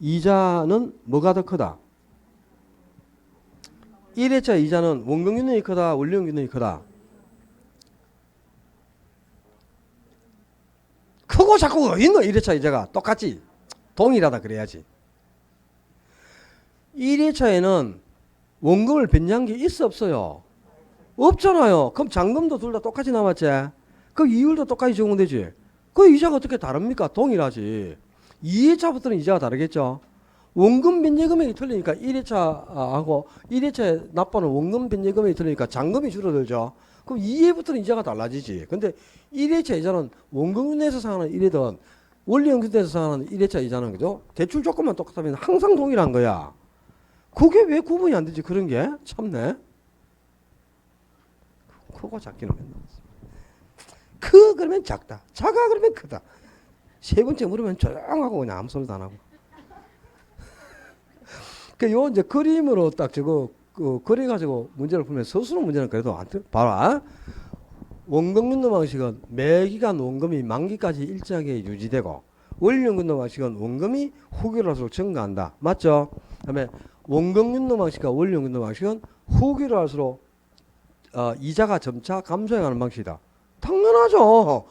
이자는 뭐가 더 크다? 1회차 이자는 원금융능이 크다, 원리금융능이 크다? 크고 자꾸 어딨노 1회차 이자가? 똑같지? 동일하다 그래야지. 1회차에는 원금을 변제한 게 있어 없어요? 없잖아요. 그럼 잔금도 둘 다 똑같이 남았지? 그 이율도 똑같이 적용되지? 그 이자가 어떻게 다릅니까? 동일하지. 2회차부터는 이자가 다르겠죠? 원금 변제 금액이 틀리니까 1회차하고 1회차에 납부하는 원금 변제 금액이 틀리니까 잔금이 줄어들죠. 그럼 2회부터는 이자가 달라지지. 근데 1회차 이자는 원금에서 상환하는 1회든 원리연금에서 상환하는 1회차 이자는 그죠? 대출 조건만 똑같으면 항상 동일한 거야. 그게 왜 구분이 안 되지? 그런 게 참네. 크고 작기는 맨날 크 그러면 작다, 작아 그러면 크다. 세 번째 물으면 조용하고 그냥 아무 소리도 안 하고. 요 이제 그림으로 딱 저거 그래가지고 문제를 풀면 서술로 문제는 그래도 안 봐라. 원금융도 방식은 매기간 원금이 만기까지 일정하게 유지되고, 원리연금도 방식은 원금이 후기로 할수록 증가한다. 맞죠? 그다음에 원금융도 방식과 원리연금도 방식은 후기로 할수록 이자가 점차 감소해가는 방식이다. 당연하죠.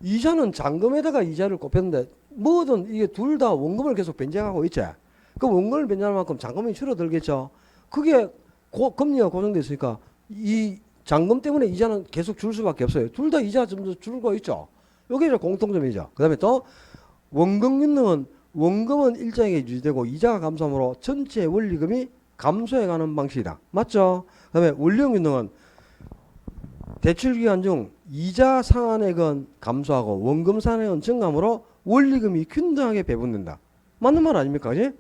이자는 잔금에다가 이자를 곱했는데 뭐든 이게 둘 다 원금을 계속 변제하고 있지. 그 원금을 변제할 만큼 잔금이 줄어들겠죠. 그게 금리가 고정돼 있으니까 이 잔금 때문에 이자는 계속 줄 수밖에 없어요. 둘 다 이자 점점 줄고 있죠. 이게 이제 공통점이죠. 그 다음에 또 원금융은 원금은 일정하게 유지되고 이자가 감소하므로 전체 원리금이 감소해가는 방식이다. 맞죠? 그 다음에 원리금융은 대출기간 중 이자 상환액은 감소하고 원금 상환액은 증가하므로 원리금이 균등하게 배분된다. 맞는 말 아닙니까? 그지?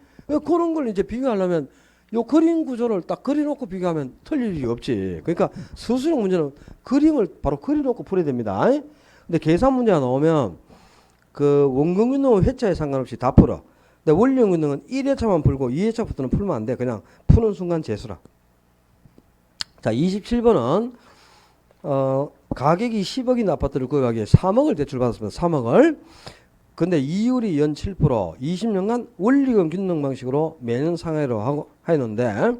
그런 걸 이제 비교하려면 요 그림 구조를 딱 그려놓고 비교하면 틀릴 일이 없지. 그러니까 수수령 문제는 그림을 바로 그려놓고 풀어야 됩니다. 근데 계산 문제가 나오면 그 원금균등은 회차에 상관없이 다 풀어. 근데 원리금융은 1회차만 풀고 2회차부터는 풀면 안 돼. 그냥 푸는 순간 재수라. 자, 27번은 가격이 10억인 아파트를 구입하기에 3억을 대출받았습니다. 3억을. 근데 이율이 연 7%, 20년간 원리금 균등 방식으로 매년 상환으로 하고 했는데,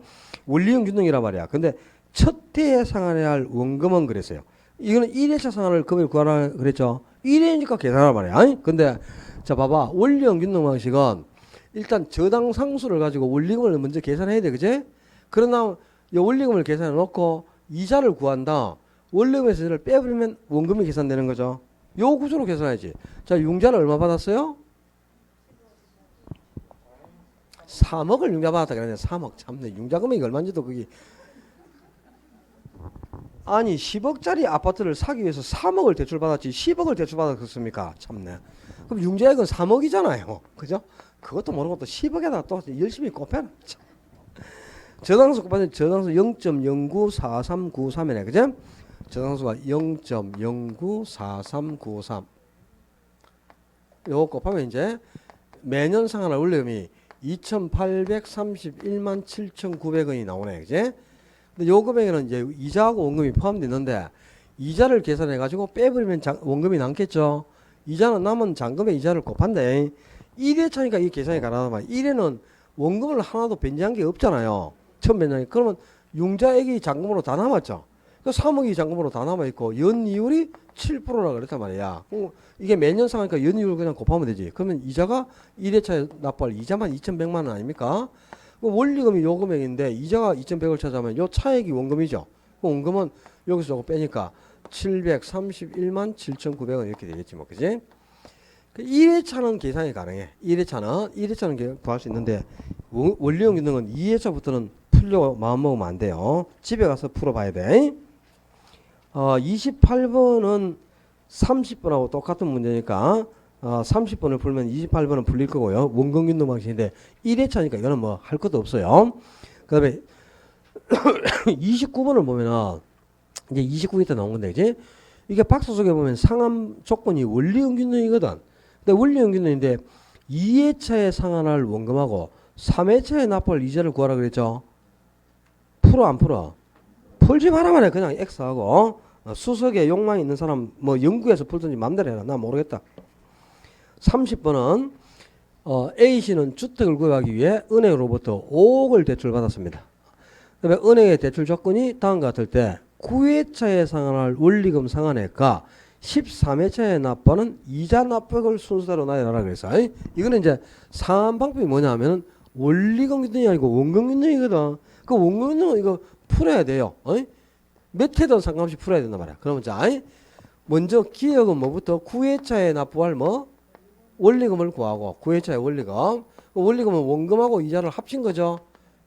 원리금 균등이란 말이야. 근데 첫 해에 상환해야 할 원금은 그랬어요. 이거는 1회차 상환을 금액 구하라 그랬죠. 1회니까 계산하란 말이야. 근데 자 봐봐, 원리금 균등 방식은 일단 저당 상수를 가지고 원리금을 먼저 계산해야 돼, 그제? 그러나 이 원리금을 계산해 놓고 이자를 구한다. 원리금에서 이자를 빼버리면 원금이 계산되는 거죠. 요 구조로 계산해야지. 자, 융자는 얼마 받았어요? 3억을 융자 받았다 그러네. 3억 참네. 융자 금액이 얼마인지도 그게. 아니 10억짜리 아파트를 사기 위해서 3억을 대출받았지 10억을 대출받았겠습니까? 참네. 그럼 융자액은 3억이잖아요. 그죠? 그것도 모르고 또 10억에다 또 열심히 곱해라. 저당수 곱하면 저당수 0.094393이네. 그죠? 저당수가 0.094393. 요거 곱하면 이제 매년 상환할 원리금이 2,831만 7,900원이 나오네. 그지? 근데 요 금액에는 이제 이자하고 원금이 포함되어 있는데, 이자를 계산해 가지고 빼버리면 원금이 남겠죠. 이자는 남은 잔금의 이자를 곱한대. 1회차니까 이 계산이 가능하단 말이야. 1회는 원금을 하나도 변제한 게 없잖아요. 처음 변제한 게. 그러면 융자액이 잔금으로 다 남았죠. 그 3억이 잔금으로 다 남아있고 연이율이 7%라 그랬단 말이야. 이게 매년 상하니까 연이율 그냥 곱하면 되지. 그러면 이자가 1회차에 납부할 이자만 2,100만 원 아닙니까? 원리금이 요 금액인데 이자가 2,100을 찾아면 요 차액이 원금이죠. 원금은 여기서 저거 빼니까 731만 7,900원 이렇게 되겠지 뭐. 그지? 1회차는 계산이 가능해. 1회차는 구할 수 있는데 원리금 기능은 2회차부터는 풀려고 마음먹으면 안 돼요. 집에 가서 풀어봐야 돼. 28번은 30번하고 똑같은 문제니까 30번을 풀면 28번은 풀릴 거고요. 원금균등 방식인데 1회차니까 이거는 뭐 할 것도 없어요. 그 다음에 29번을 보면은 이제 29회 때 나온 건데, 그지? 이게 박스 속에 보면 상환 조건이 원리금균등이거든. 근데 원리금균등인데 2회차에 상환할 원금하고 3회차에 납부할 이자를 구하라 그랬죠. 풀어 안 풀어? 풀지 말아만 해. 그냥 X하고. 수석에 욕망이 있는 사람 뭐 연구해서 풀든지 맘대로 해라. 나 모르겠다. 30번은 A씨는 주택을 구입하기 위해 은행으로부터 5억을 대출받았습니다. 그다음에 은행의 대출 조건이 다음과 같을 때 9회차에 상환할 원리금 상환액과 13회차에 납부하는 이자 납부액을 순서대로 나열하라 그랬어. 이거는 이제 상환 방법이 뭐냐 하면은 원리금 균등이 아니고 원금 균등이거든. 그 원금 균등은 이거 풀어야 돼요. 몇 회든 상관없이 풀어야 된단 말이야. 그러면 자, 먼저 기억은 뭐부터 9회차에 납부할 뭐 원리금을 구하고 9회차에 원리금. 원리금은 원금하고 이자를 합친 거죠.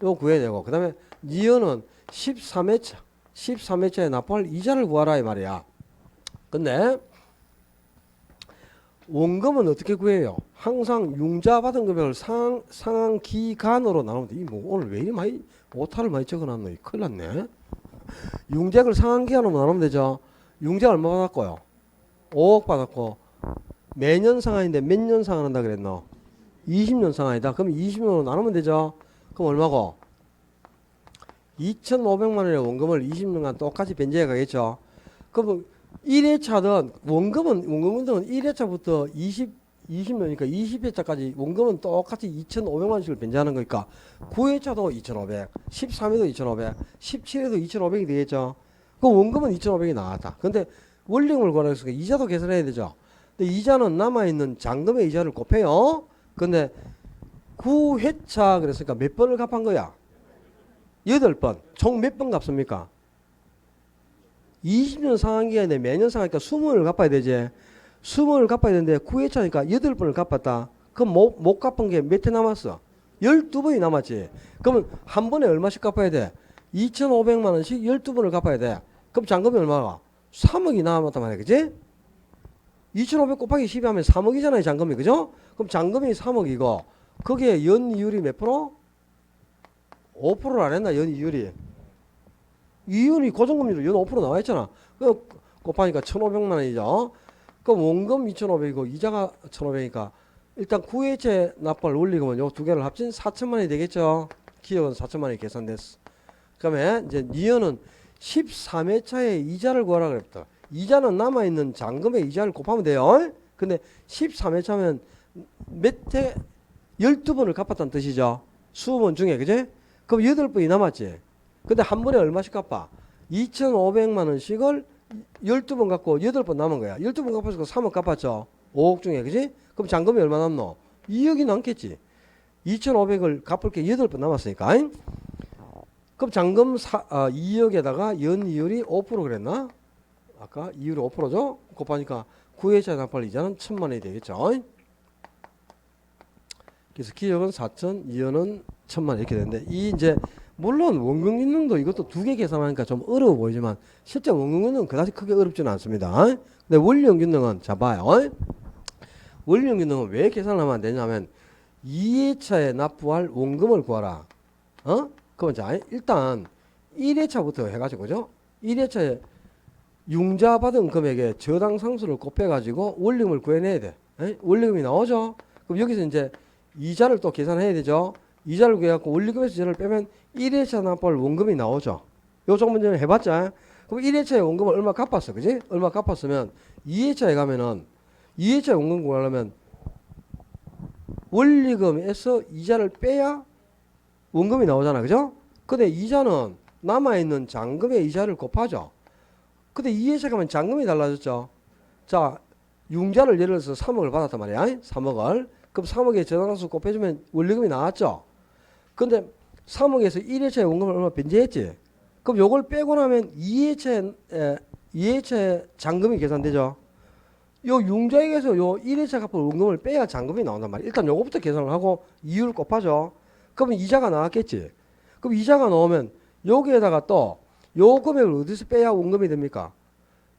이거 구해야 되고. 그 다음에 니은은 13회차에 납부할 이자를 구하라 이 말이야. 근데 원금은 어떻게 구해요? 항상 융자 받은 금액을 상한 기간으로 나누면 돼. 뭐 오늘 왜 이리 많이 오타를 많이 적어놨노? 큰일 났네. 융자를 상한 기간으로 나누면 되죠. 융자 얼마 받았고요? 5억 받았고 매년 상한인데 몇 년 상한한다 그랬노? 20년 상한이다. 그럼 20년으로 나누면 되죠. 그럼 얼마고? 2,500만 원의 원금을 20년간 똑같이 변제해 가겠죠. 그럼 1회차든 원금은 1회차부터 20년이니까 20회차까지 원금은 똑같이 2,500만 원씩을 변제하는 거니까 9회차도 2,500, 13회도 2,500, 17회도 2,500이 되겠죠. 그 원금은 2,500이 나왔다. 근데 원리금을 구하라 했으니까 이자도 계산해야 되죠. 근데 이자는 남아있는 잔금의 이자를 곱해요. 근데 9회차 그랬으니까 몇 번을 갚은 거야? 8번. 총 몇 번 갚습니까? 20년 상한기간에 매년 상하니까 20원을 갚아야 되지. 20원을 갚아야 되는데 9회차니까 8번을 갚았다. 그럼 못 갚은 게 몇 회 남았어? 12번이 남았지. 그러면 한 번에 얼마씩 갚아야 돼? 2,500만 원씩 12번을 갚아야 돼. 그럼 잔금이 얼마가? 3억이 남았단 말이야. 그지? 2,500 곱하기 12 하면 3억이잖아요. 잔금이. 그죠? 그럼 잔금이 3억이고 거기에 연이율이 몇 프로? 5%를 안 했나? 연이율이. 이윤이 고정금리로 연 5% 나와 있잖아. 그 곱하니까 1,500만 원이죠. 그럼 원금 2,500이고 이자가 1,500이니까 일단 9회째 납부할 원리금은 요 두 개를 합친 4천만 원이 되겠죠. 기억은 4천만 원이 계산됐어. 그다음에 이제 니은은 13회차에 이자를 구하라 그랬다. 이자는 남아있는 잔금의 이자를 곱하면 돼요. 근데 13회차면 몇 회? 12번을 갚았다는 뜻이죠. 20번 중에. 그지? 그럼 8번이 남았지. 근데 한 번에 얼마씩 갚아? 2,500만 원씩을 12번 갚고 8번 남은 거야. 12번 갚아서 3억 갚았죠. 5억 중에. 그지? 그럼 잔금이 얼마 남노? 2억이 남겠지. 2,500을 갚을 게 8번 남았으니까. 그럼 잔금 2억에다가 연이율이 5% 그랬나? 아까 이율이 5%죠? 곱하니까 9회차 납부할 이자는 1,000만 원이 되겠죠. 그래서 기억은 4천, 이연은 1,000만 원 이렇게 되는데 이 이제 물론 원금균등도 이것도 두 개 계산하니까 좀 어려워 보이지만 실제 원금균등은 그다지 크게 어렵지는 않습니다. 근데 원리금균등은 자 봐요. 원리금균등은 왜 계산을 하면 안 되냐면 2회차에 납부할 원금을 구하라. 그럼 자 일단 1회차부터 해가지고 그죠? 1회차에 융자 받은 금액에 저당 상수를 곱해가지고 원리금을 구해내야 돼. 원리금이 나오죠? 그럼 여기서 이제 이자를 또 계산해야 되죠? 이자를 구해갖고 원리금에서 이자를 빼면 1회차 납부할 원금이 나오죠? 요쪽 문제는 해봤자. 그럼 1회차에 원금을 얼마 갚았어. 그지? 얼마 갚았으면 2회차에 가면은 2회차에 원금 구하려면 원리금에서 이자를 빼야 원금이 나오잖아. 그죠? 근데 이자는 남아있는 잔금의 이자를 곱하죠. 근데 2회차 가면 잔금이 달라졌죠. 자, 융자를 예를 들어서 3억을 받았단 말이야. 3억을. 그럼 3억에 저당수 곱해주면 원리금이 나왔죠. 근데 3억에서 1회차에 원금을 얼마 변제했지. 그럼 요걸 빼고 나면 2회차에 잔금이 계산되죠. 요 융자액에서 요 1회차 갚을 원금을 빼야 잔금이 나온단 말이야. 일단 요거부터 계산을 하고 이율 곱하죠. 그러면 이자가 나왔겠지. 그럼 이자가 나오면 여기에다가 또 요 금액을 어디서 빼야 원금이 됩니까?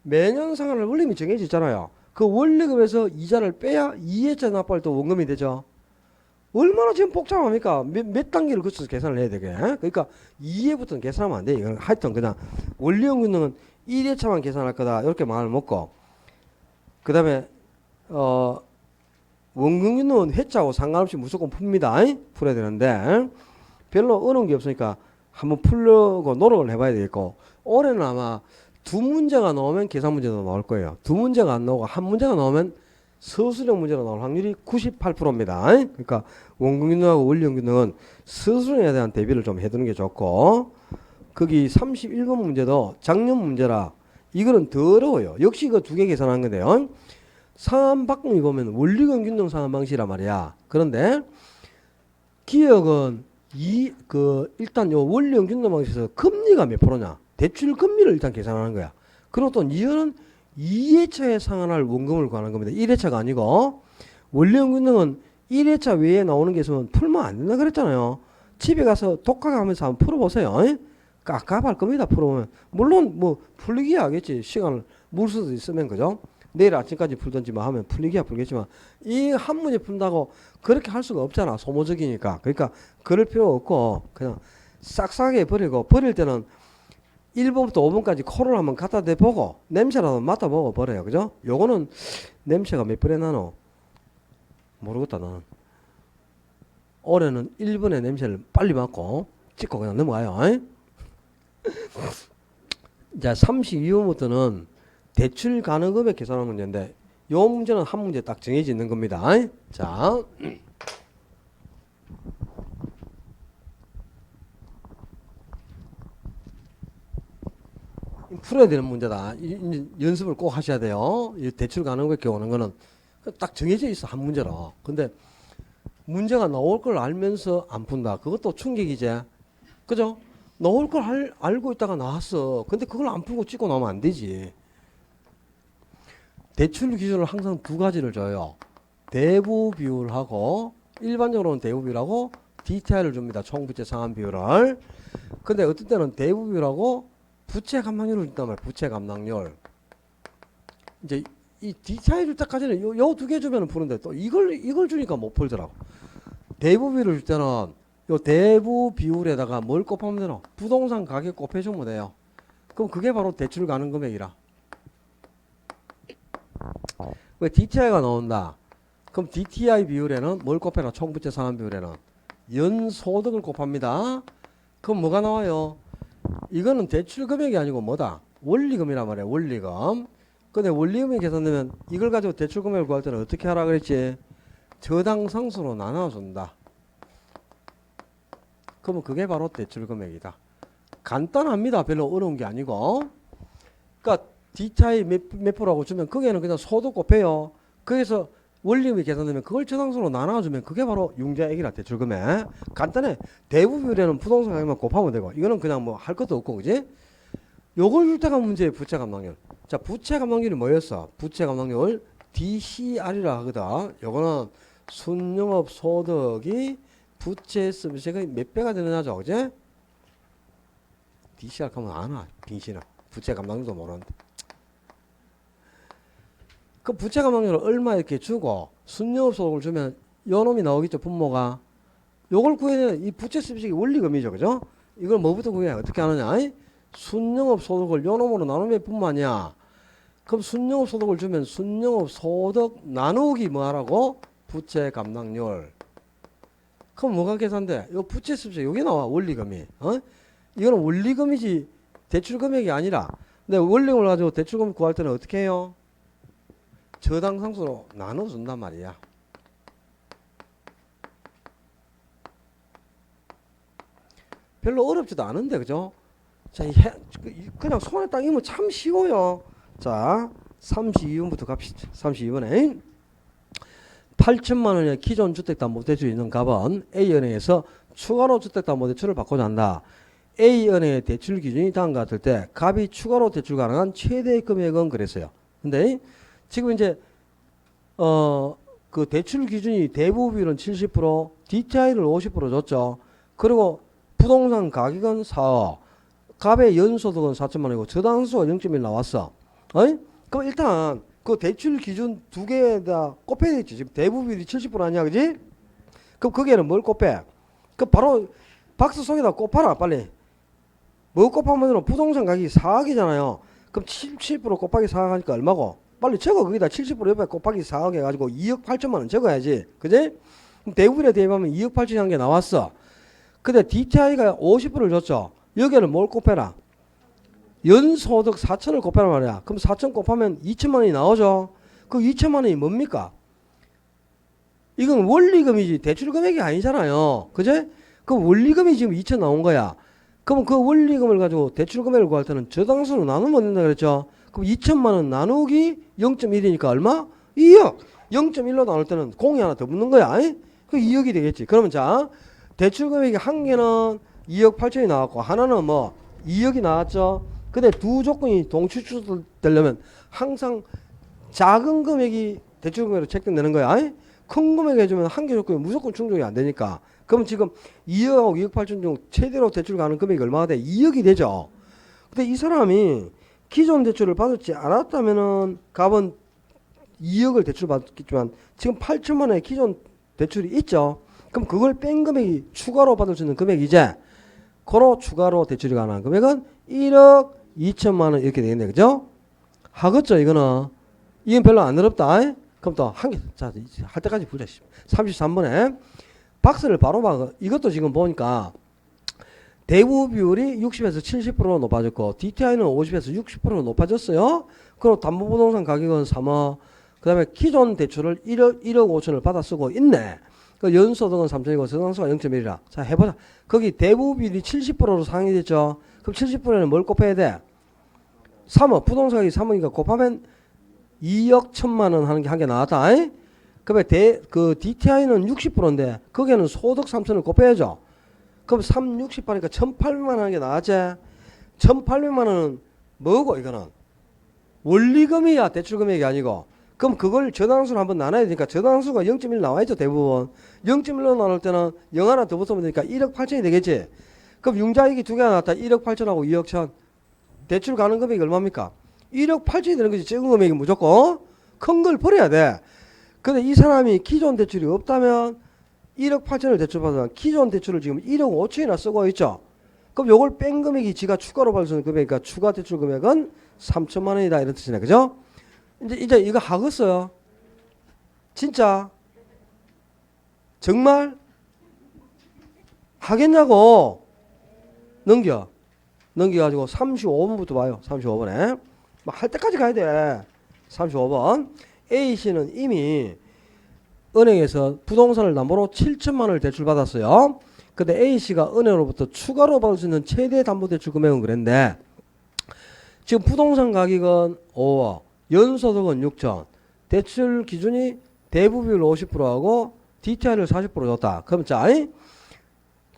매년 상환할 원리금이 정해져 있잖아요. 그 원리금에서 이자를 빼야 2회차 납부할 때 원금이 되죠. 얼마나 지금 복잡합니까? 몇 단계를 거쳐서 계산을 해야 되게. 그러니까 2회부터는 계산하면 안 돼. 이건 하여튼 그냥 원리금 균등은 1회차만 계산할 거다. 이렇게 마음을 먹고. 그 다음에 원금 균등은 회차하고 상관없이 무조건 풉니다. 풀어야 되는데 별로 어려운 게 없으니까 한번 풀려고 노력을 해봐야 되겠고, 올해는 아마 두 문제가 나오면 계산 문제도 나올 거예요. 두 문제가 안 나오고 한 문제가 나오면 서술형 문제가 나올 확률이 98%입니다. 그러니까 원금균등하고 원리금균등은 서술형에 대한 대비를 좀 해두는 게 좋고, 거기 31번 문제도 작년 문제라 이거는 더 어려워요. 역시 이거 두 개 계산한 건데요. 상한박금이 보면 원리금균등 상한 방식이란 말이야. 그런데 기억은 일단 요 원리금균등 방식에서 금리가 몇 프로냐? 대출 금리를 일단 계산하는 거야. 그리고 또 이거는 2회차에 상환할 원금을 구하는 겁니다. 1회차가 아니고. 원리금균등은 1회차 외에 나오는 게 있으면 풀면 안 된다 그랬잖아요. 집에 가서 독학하면서 한번 풀어보세요. 깝깝할 겁니다. 풀어보면. 물론 뭐 풀리기야 하겠지. 시간을 물 수도 있으면. 그죠? 내일 아침까지 풀든지 뭐 하면 풀리기야 풀겠지만 이 한 문제 푼다고 그렇게 할 수가 없잖아. 소모적이니까. 그러니까 그럴 필요 없고 그냥 싹싹하게 버리고 버릴 때는 1번부터 5번까지 코를 한번 갖다 대보고 냄새라도 맡아보고 버려요. 그죠? 요거는 냄새가 몇 번에 나노? 모르겠다 나는. 올해는 1번의 냄새를 빨리 맡고 찍고 그냥 넘어가요. 자, 32번부터는 대출 가능금액 계산하는 문제인데 요 문제는 한 문제 딱 정해져 있는 겁니다. 자, 풀어야 되는 문제다. 연습을 꼭 하셔야 돼요. 이 대출 가능금액 오는 거는 딱 정해져 있어 한 문제로. 근데 문제가 나올 걸 알면서 안 푼다. 그것도 충격이지. 그죠? 나올 걸 알고 있다가 나왔어. 근데 그걸 안 풀고 찍고 나오면 안 되지. 대출 기준을 항상 두 가지를 줘요. 대부 비율하고 일반적으로는 대부 비율하고 DTI를 줍니다. 총부채 상환 비율을. 근데 어떤 때는 대부 비율하고 부채 감당률을 준단 말이야. 부채 감당률. 이제 이 DTI 줄 때까지는 요 두 개 주면 푸는데 또 이걸 주니까 못 풀더라고. 대부 비율을 줄 때는 요 대부 비율에다가 뭘 곱하면 되노? 부동산 가격 곱해주면 돼요. 그럼 그게 바로 대출 가능 금액이라. 왜 DTI가 나온다? 그럼 DTI 비율에는 뭘 곱해라? 총부채 상환 비율에는 연소득을 곱합니다. 그럼 뭐가 나와요? 이거는 대출 금액이 아니고 뭐다? 원리금이란 말이야. 원리금. 근데 원리금이 계산되면 이걸 가지고 대출 금액을 구할 때는 어떻게 하라 그랬지? 저당 상수로 나눠준다. 그러면 그게 바로 대출 금액이다. 간단합니다. 별로 어려운 게 아니고. 그러니까 DTI 몇 프로라고 주면 거기에는 그냥 소득 곱해요. 거기서 원리금이 계산되면 그걸 저당수로 나눠주면 그게 바로 융자액이라 대출 금액. 간단해. 대부 비율에는 부동산 가격만 곱하면 되고 이거는 그냥 뭐 할 것도 없고 그지? 요걸 줄 때가 문제의 부채 감당률. 자, 부채 감당률이 뭐였어? 부채 감당률 DCR이라 하거든. 요거는 순영업 소득이 부채 서비스가 몇 배가 되느냐죠, 그제? DCR 하면 아나, 빙신아. 부채 감당률도 모르는데. 그 부채 감당률을 얼마 이렇게 주고 순영업 소득을 주면 요 놈이 나오겠죠, 분모가. 요걸 구해내는 이 부채 서비스가 원리금이죠, 그죠? 이걸 뭐부터 구해? 어떻게 하느냐? 순영업 소득을 요 놈으로 나누면 분모 아니야. 그럼 순영업 소득을 주면 순영업 소득 나누기 뭐 하라고? 부채 감당률. 그럼 뭐가 계산돼? 요 부채 서비스 여기 나와 원리금이. 이거는 원리금이지 대출 금액이 아니라. 근데 원리금을 가지고 대출 금액 구할 때는 어떻게 해요? 저당 상수로 나눠준단 말이야. 별로 어렵지도 않은데 그죠? 자, 그냥 손에 딱 이면 참 쉬워요. 자, 32번부터 갑시다. 32번에 8천만 원의 기존 주택담보대출이 있는 갑은 A은행에서 추가로 주택담보대출을 받고자 한다. A은행의 대출 기준이 다음과 같을 때 갑이 추가로 대출 가능한 최대 금액은 그랬어요. 근데 지금 이제 그 대출 기준이 대부 비율은 70%, DTI를 50% 줬죠. 그리고 부동산 가격은 4억, 갑의 연소득은 4천만 원이고 저당수가 0.1 나왔어. 그럼 일단 그 대출 기준 두 개에다 곱해야 되겠지. 지금 대부 비율이 70% 아니야, 그지? 그럼 거기에는 뭘 곱해? 그 바로 박스 속에다 곱하라, 빨리. 뭐 곱하면 부동산 가격이 4억이잖아요. 그럼 70% 곱하기 4억 하니까 얼마고? 빨리 적어. 거기다 70% 옆에 곱하기 4억 해가지고 2억 8천만 원 적어야지. 그지? 그럼 대부비율에 대입하면 2억 8천이 한 게 나왔어. 근데 DTI가 50%를 줬죠. 여기에는 뭘 곱해라? 연소득 4천을 곱해란 말이야. 그럼 4천 곱하면 2천만 원이 나오죠. 그 2천만 원이 뭡니까? 이건 원리금이지 대출 금액이 아니잖아요. 그제? 그 원리금이 지금 2천 나온 거야. 그럼 그 원리금을 가지고 대출 금액을 구할 때는 저당수로 나누면 된다 그랬죠. 그럼 2천만 원 나누기 0.1이니까 얼마? 2억. 0.1로 나눌 때는 공이 하나 더 붙는 거야. 그 2억이 되겠지. 그러면 자, 대출 금액이 한 개는 2억 8천이 나왔고 하나는 뭐 2억이 나왔죠. 근데 두 조건이 동출되려면 항상 작은 금액이 대출 금액으로 책정되는 거야. 큰 금액 해주면 한 개 조건이 무조건 충족이 안 되니까. 그럼 지금 2억하고 2억 8천 중 최대로 대출 가는 금액이 얼마가 돼? 2억이 되죠. 근데 이 사람이 기존 대출을 받았지 않았다면은 갑은 2억을 대출 받겠지만 지금 8천만 원의 기존 대출이 있죠. 그럼 그걸 뺀 금액이 추가로 받을 수 있는 금액이제. 그로 추가로 대출이 가능한 금액은 1억 2천만 원 이렇게 되겠네. 그죠? 하겠죠, 이거는. 이건 별로 안 어렵다. 그럼 또 한 개, 자, 할 때까지 보자. 33번에 박스를 바로 봐. 이것도 지금 보니까 대부 비율이 60에서 70%로 높아졌고 DTI는 50에서 60%로 높아졌어요. 그리고 담보부동산 가격은 3억. 그 다음에 기존 대출을 1억 5천을 받아 쓰고 있네. 그 연소득은 3천이고 저당수가 0.1이라. 자, 해보자. 거기 대부 비율이 70%로 상이 됐죠. 그럼 70%에는 뭘 곱해야 돼? 3억. 부동산 가격이 3억이니까 곱하면 2억 1천만 원 하는 게 한 개 나왔다. 그러면 그 DTI는 60%인데 거기에는 소득 3천을 곱해야죠. 그럼 3, 60 하니까 1,800만 원 하는 게 나왔지. 1,800만 원은 뭐고 이거는? 원리금이야. 대출금액이 아니고. 그럼 그걸 저당수로 한번 나눠야 되니까 저당수가 0.1 나와있죠. 대부분. 0.1로 나눌 때는 0 하나 더 붙으면 되니까 1억 8천이 되겠지. 그럼 융자익이 두 개가 나왔다. 1억 8천하고 2억 1천. 대출 가는 금액이 얼마입니까? 1억 8천이 되는 거지. 적은 금액이 무조건. 큰 걸 버려야 돼. 근데 이 사람이 기존 대출이 없다면 1억 8천을 대출받으면 기존 대출을 지금 1억 5천이나 쓰고 있죠. 그럼 요걸 뺀 금액이 지가 추가로 받을 수 있는 금액이니까 추가 대출 금액은 3천만 원이다. 이런 뜻이네. 그죠? 이제 이거 하겠어요. 진짜? 정말? 하겠냐고? 넘겨가지고 35번부터 봐요. 35번에. 할 때까지 가야 돼. 35번. A씨는 이미 은행에서 부동산을 담보로 7천만 원을 대출받았어요. 근데 A씨가 은행으로부터 추가로 받을 수 있는 최대 담보대출 금액은 그랬는데 지금 부동산 가격은 5억, 연소득은 6천, 대출 기준이 대부 비율 50%하고 DTI를 40% 줬다. 그럼 자,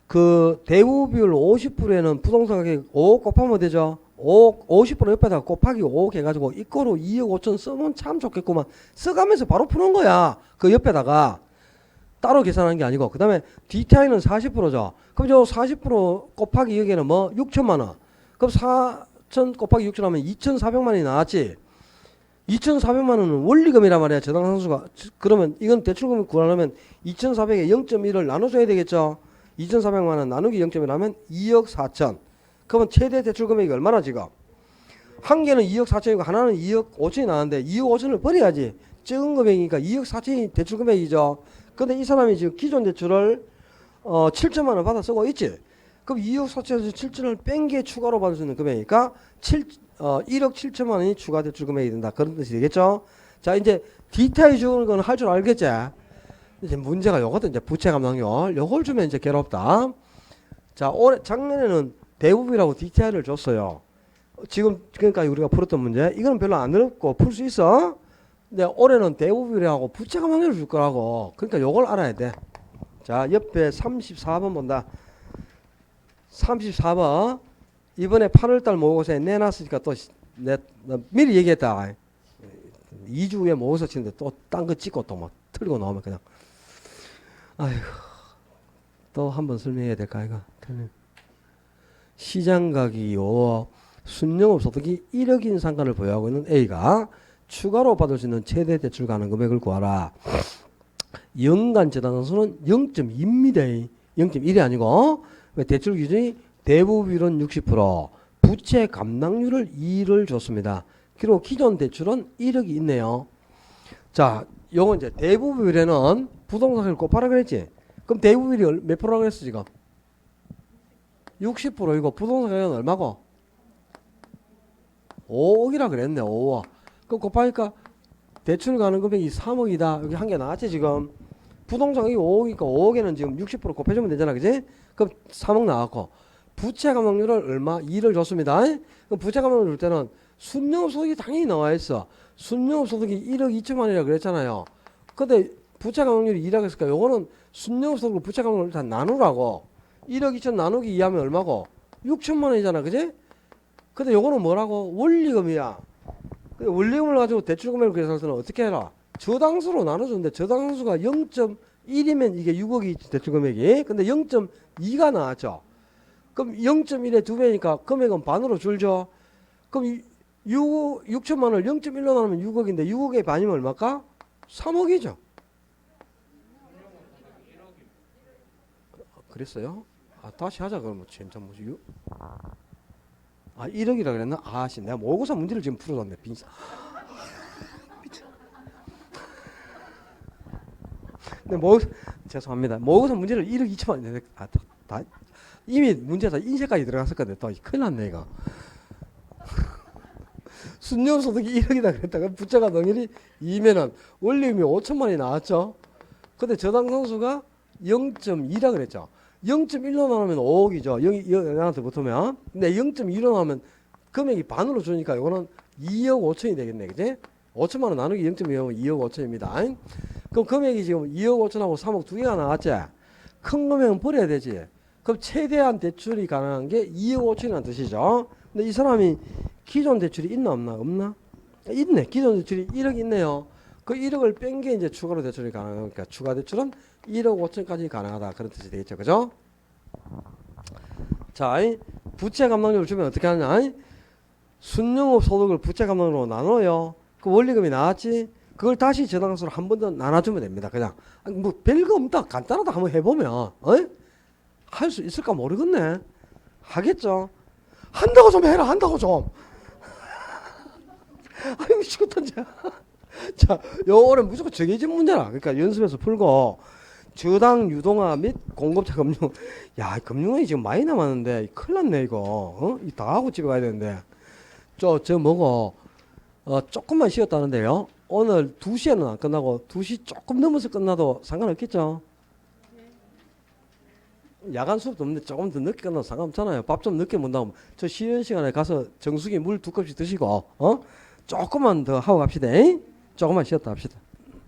그 대부 비율 50%에는 부동산 가격 5억 곱하면 되죠. 5억, 50% 옆에다가 곱하기 5억 해가지고 이거로 2억 5천 쓰면 참 좋겠구만. 써가면서 바로 푸는 거야. 그 옆에다가 따로 계산하는 게 아니고. 그 다음에 DTI는 40%죠. 그럼 저 40% 곱하기 여기에는 뭐 6천만 원. 그럼 4천 곱하기 6천 하면 2,400만 원이 나왔지. 2,400만 원은 원리금이란 말이야. 저당상수가. 그러면 이건 대출금 구하려면 2,400에 0.1을 나눠줘야 되겠죠. 2,400만 원 나누기 0.1 하면 2억 4천. 그러면 최대 대출 금액이 얼마나 지금? 한 개는 2억 4천이고 하나는 2억 5천이 나왔는데 2억 5천을 버려야지. 적은 금액이니까 2억 4천이 대출 금액이죠. 근데 이 사람이 지금 기존 대출을 7천만 원 받아 쓰고 있지. 그럼 2억 4천에서 7천을 뺀 게 추가로 받을 수 있는 금액이니까 1억 7천만 원이 추가 대출 금액이 된다. 그런 뜻이 되겠죠. 자, 이제 DTI 주는 건 할 줄 알겠지. 이제 문제가 요거든. 이제 부채 감당률. 요걸 주면 이제 괴롭다. 자, 작년에는 대부비라고 DTI를 줬어요. 지금 그러니까 우리가 풀었던 문제. 이거는 별로 안 어렵고 풀 수 있어. 근데 올해는 대부비라고 부채 감당률을 줄 거라고. 그러니까 요걸 알아야 돼. 자, 옆에 34번 본다. 34번. 이번에 8월달 모의고사에 내놨으니까 또 미리 얘기했다. 2주 후에 모의고사 치는데 또 딴 거 찍고 또 막 틀리고 나오면 그냥 아이고 또 한번 설명해야 될까 이거. 시장 가격이 5억, 순영업 소득이 1억인 상가를 보유하고 있는 A가 추가로 받을 수 있는 최대 대출 가능 금액을 구하라. 연간 저당수는 0.2입니다. 0.1이 아니고 대출 기준이 대부 비율은 60%, 부채 감당률을 2를 줬습니다. 그리고 기존 대출은 1억이 있네요. 자, 요건 이제 대부 비율에는 부동산을 곱하라 그랬지. 그럼 대부 비율이 몇 프로라고 그랬어 지금? 60%이고 부동산 가격은 얼마고? 5억이라 그랬네. 5억. 그럼 곱하니까 대출 가는 금액이 3억이다. 여기 한 개 나왔지 지금. 부동산 가격이 5억이니까 5억에는 지금 60% 곱해주면 되잖아. 그지? 그럼 3억 나왔고 부채 감당률을 얼마? 2를 줬습니다. 그럼 부채 감당률 줄 때는 순영업 소득이 당연히 나와 있어. 순영업 소득이 1억 2천만 원이라 그랬잖아요. 근데 부채 감당률이 2라고 했으니까 요거는 순영업 소득으로 부채 감당률을 다 나누라고. 1억 2천 나누기 2하면 얼마고? 6천만 원이잖아. 그지? 근데 요거는 뭐라고? 원리금이야. 근데 원리금을 가지고 대출 금액을 계산할 때는 어떻게 해라? 저당수로 나눠주는데 저당수가 0.1이면 이게 6억이 대출 금액이. 근데 0.2가 나왔죠. 그럼 0.1의 2배니까 금액은 반으로 줄죠. 그럼 6천만 원을 0.1로 나누면 6억인데 6억의 반이면 얼마일까? 3억이죠. 그랬어요? 다시 하자 그러면 참 뭐지? 1억이라 그랬나? 내가 모의고사 문제를 지금 풀어놨네. 빈사. 네, 죄송합니다. 모의고사 문제를 1억 2천만 원. 이미 문제에서 인쇄까지 들어갔었거든요. 또 큰일 났네 이거. 순년소득이 1억이다 그랬다가 부채가 능률이 2면은 원리금이 5천만 원이 나왔죠. 근데 저당 선수가 0.2라 그랬죠. 0.1로 나누면 5억이죠. 0한테 붙으면. 근데 0.2로 나누면 금액이 반으로 주니까 이거는 2억 5천이 되겠네. 그지? 5천만 원 나누기 0.2하면 2억 5천입니다. 그럼 금액이 지금 2억 5천하고 3억 두 개가 나왔지. 큰 금액은 버려야 되지. 그럼 최대한 대출이 가능한 게 2억 5천이라는 뜻이죠. 근데 이 사람이 기존 대출이 있나 없나? 없나? 있네. 기존 대출이 1억 있네요. 그 1억을 뺀 게 이제 추가로 대출이 가능하니까 추가 대출은 1억 5천까지 가능하다. 그런 뜻이 되겠죠. 그죠? 자, 부채 감당률을 주면 어떻게 하느냐? 순영업 소득을 부채 감당률로 나눠요. 그 원리금이 나왔지? 그걸 다시 저당수로 한 번 더 나눠주면 됩니다. 그냥 뭐 별거 없다. 간단하다 한번 해보면 할 수 있을까 모르겠네. 하겠죠. 한다고 좀 해라. 한다고 좀. 아유 미치겠다 이제. 자, 요거는 무조건 정해진 문제라. 그러니까 연습해서 풀고 저당 유동화 및 공급자 금융. 야, 금융원이 지금 많이 남았는데 큰일 났네 이거. 이 다 하고 집에 가야 되는데. 저 뭐고 조금만 쉬었다는데요. 오늘 2시에는 안 끝나고 2시 조금 넘어서 끝나도 상관없겠죠. 야간 수업도 없는데 조금 더 늦게 끝나도 상관없잖아요. 밥 좀 늦게 먹는다고 저 쉬는 시간에 가서 정수기 물 2컵씩 드시고 조금만 더 하고 갑시다. 조금만 쉬었다 합시다.